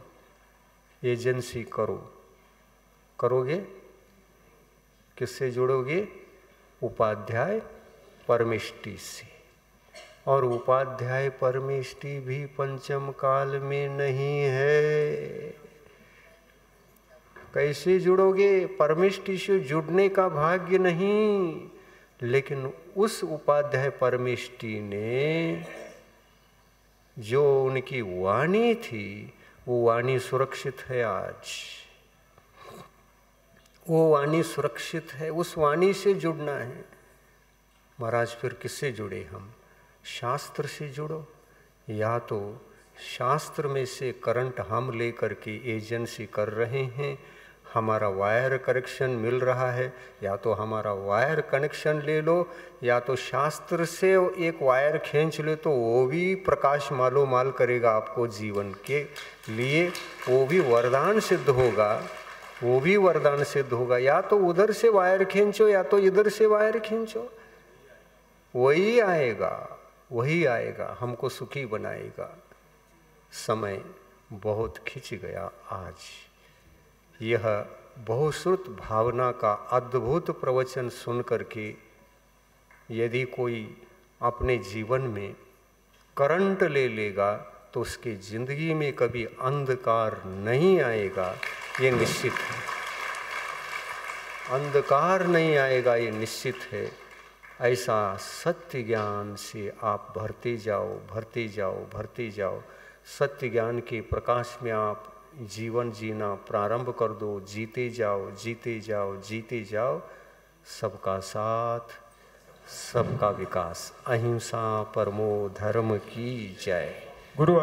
एजेंसी करो। करोगे? किससे जुड़ोगे? उपाध्याय परमेष्टि से। और उपाध्याय परमेष्टि भी पंचम काल में नहीं है। कैसे जुड़ोगे? परमेष्टि से जुड़ने का भाग्य नहीं, लेकिन उस उपाध्याय परमेष्टि ने जो उनकी वाणी थी, वो वाणी सुरक्षित है। आज वो वाणी सुरक्षित है, उस वाणी से जुड़ना है। महाराज फिर किससे जुड़े हम? शास्त्र से जुड़ो। या तो शास्त्र में से करंट हम लेकर के एजेंसी कर रहे हैं, हमारा वायर कनेक्शन मिल रहा है, या तो हमारा वायर कनेक्शन ले लो, या तो शास्त्र से एक वायर खींच लो तो वो भी प्रकाश मालो माल करेगा आपको जीवन के लिए। वो भी वरदान सिद्ध होगा, वो भी वरदान सिद्ध होगा। या तो उधर से वायर खींचो या तो इधर से वायर खींचो, वही आएगा, वही आएगा, हमको सुखी बनाएगा। समय बहुत खिंच गया आज। यह बहुश्रुत भावना का अद्भुत प्रवचन सुन करके यदि कोई अपने जीवन में करंट ले लेगा तो उसकी जिंदगी में कभी अंधकार नहीं आएगा, ये निश्चित है। अंधकार नहीं आएगा, ये निश्चित है। ऐसा सत्य ज्ञान से आप भरते जाओ, भरते जाओ, भरते जाओ। सत्य ज्ञान के प्रकाश में आप जीवन जीना प्रारंभ कर दो। जीते जाओ, जीते जाओ, जीते जाओ। सबका साथ, सबका विकास। अहिंसा परमो धर्म की जय। गुरु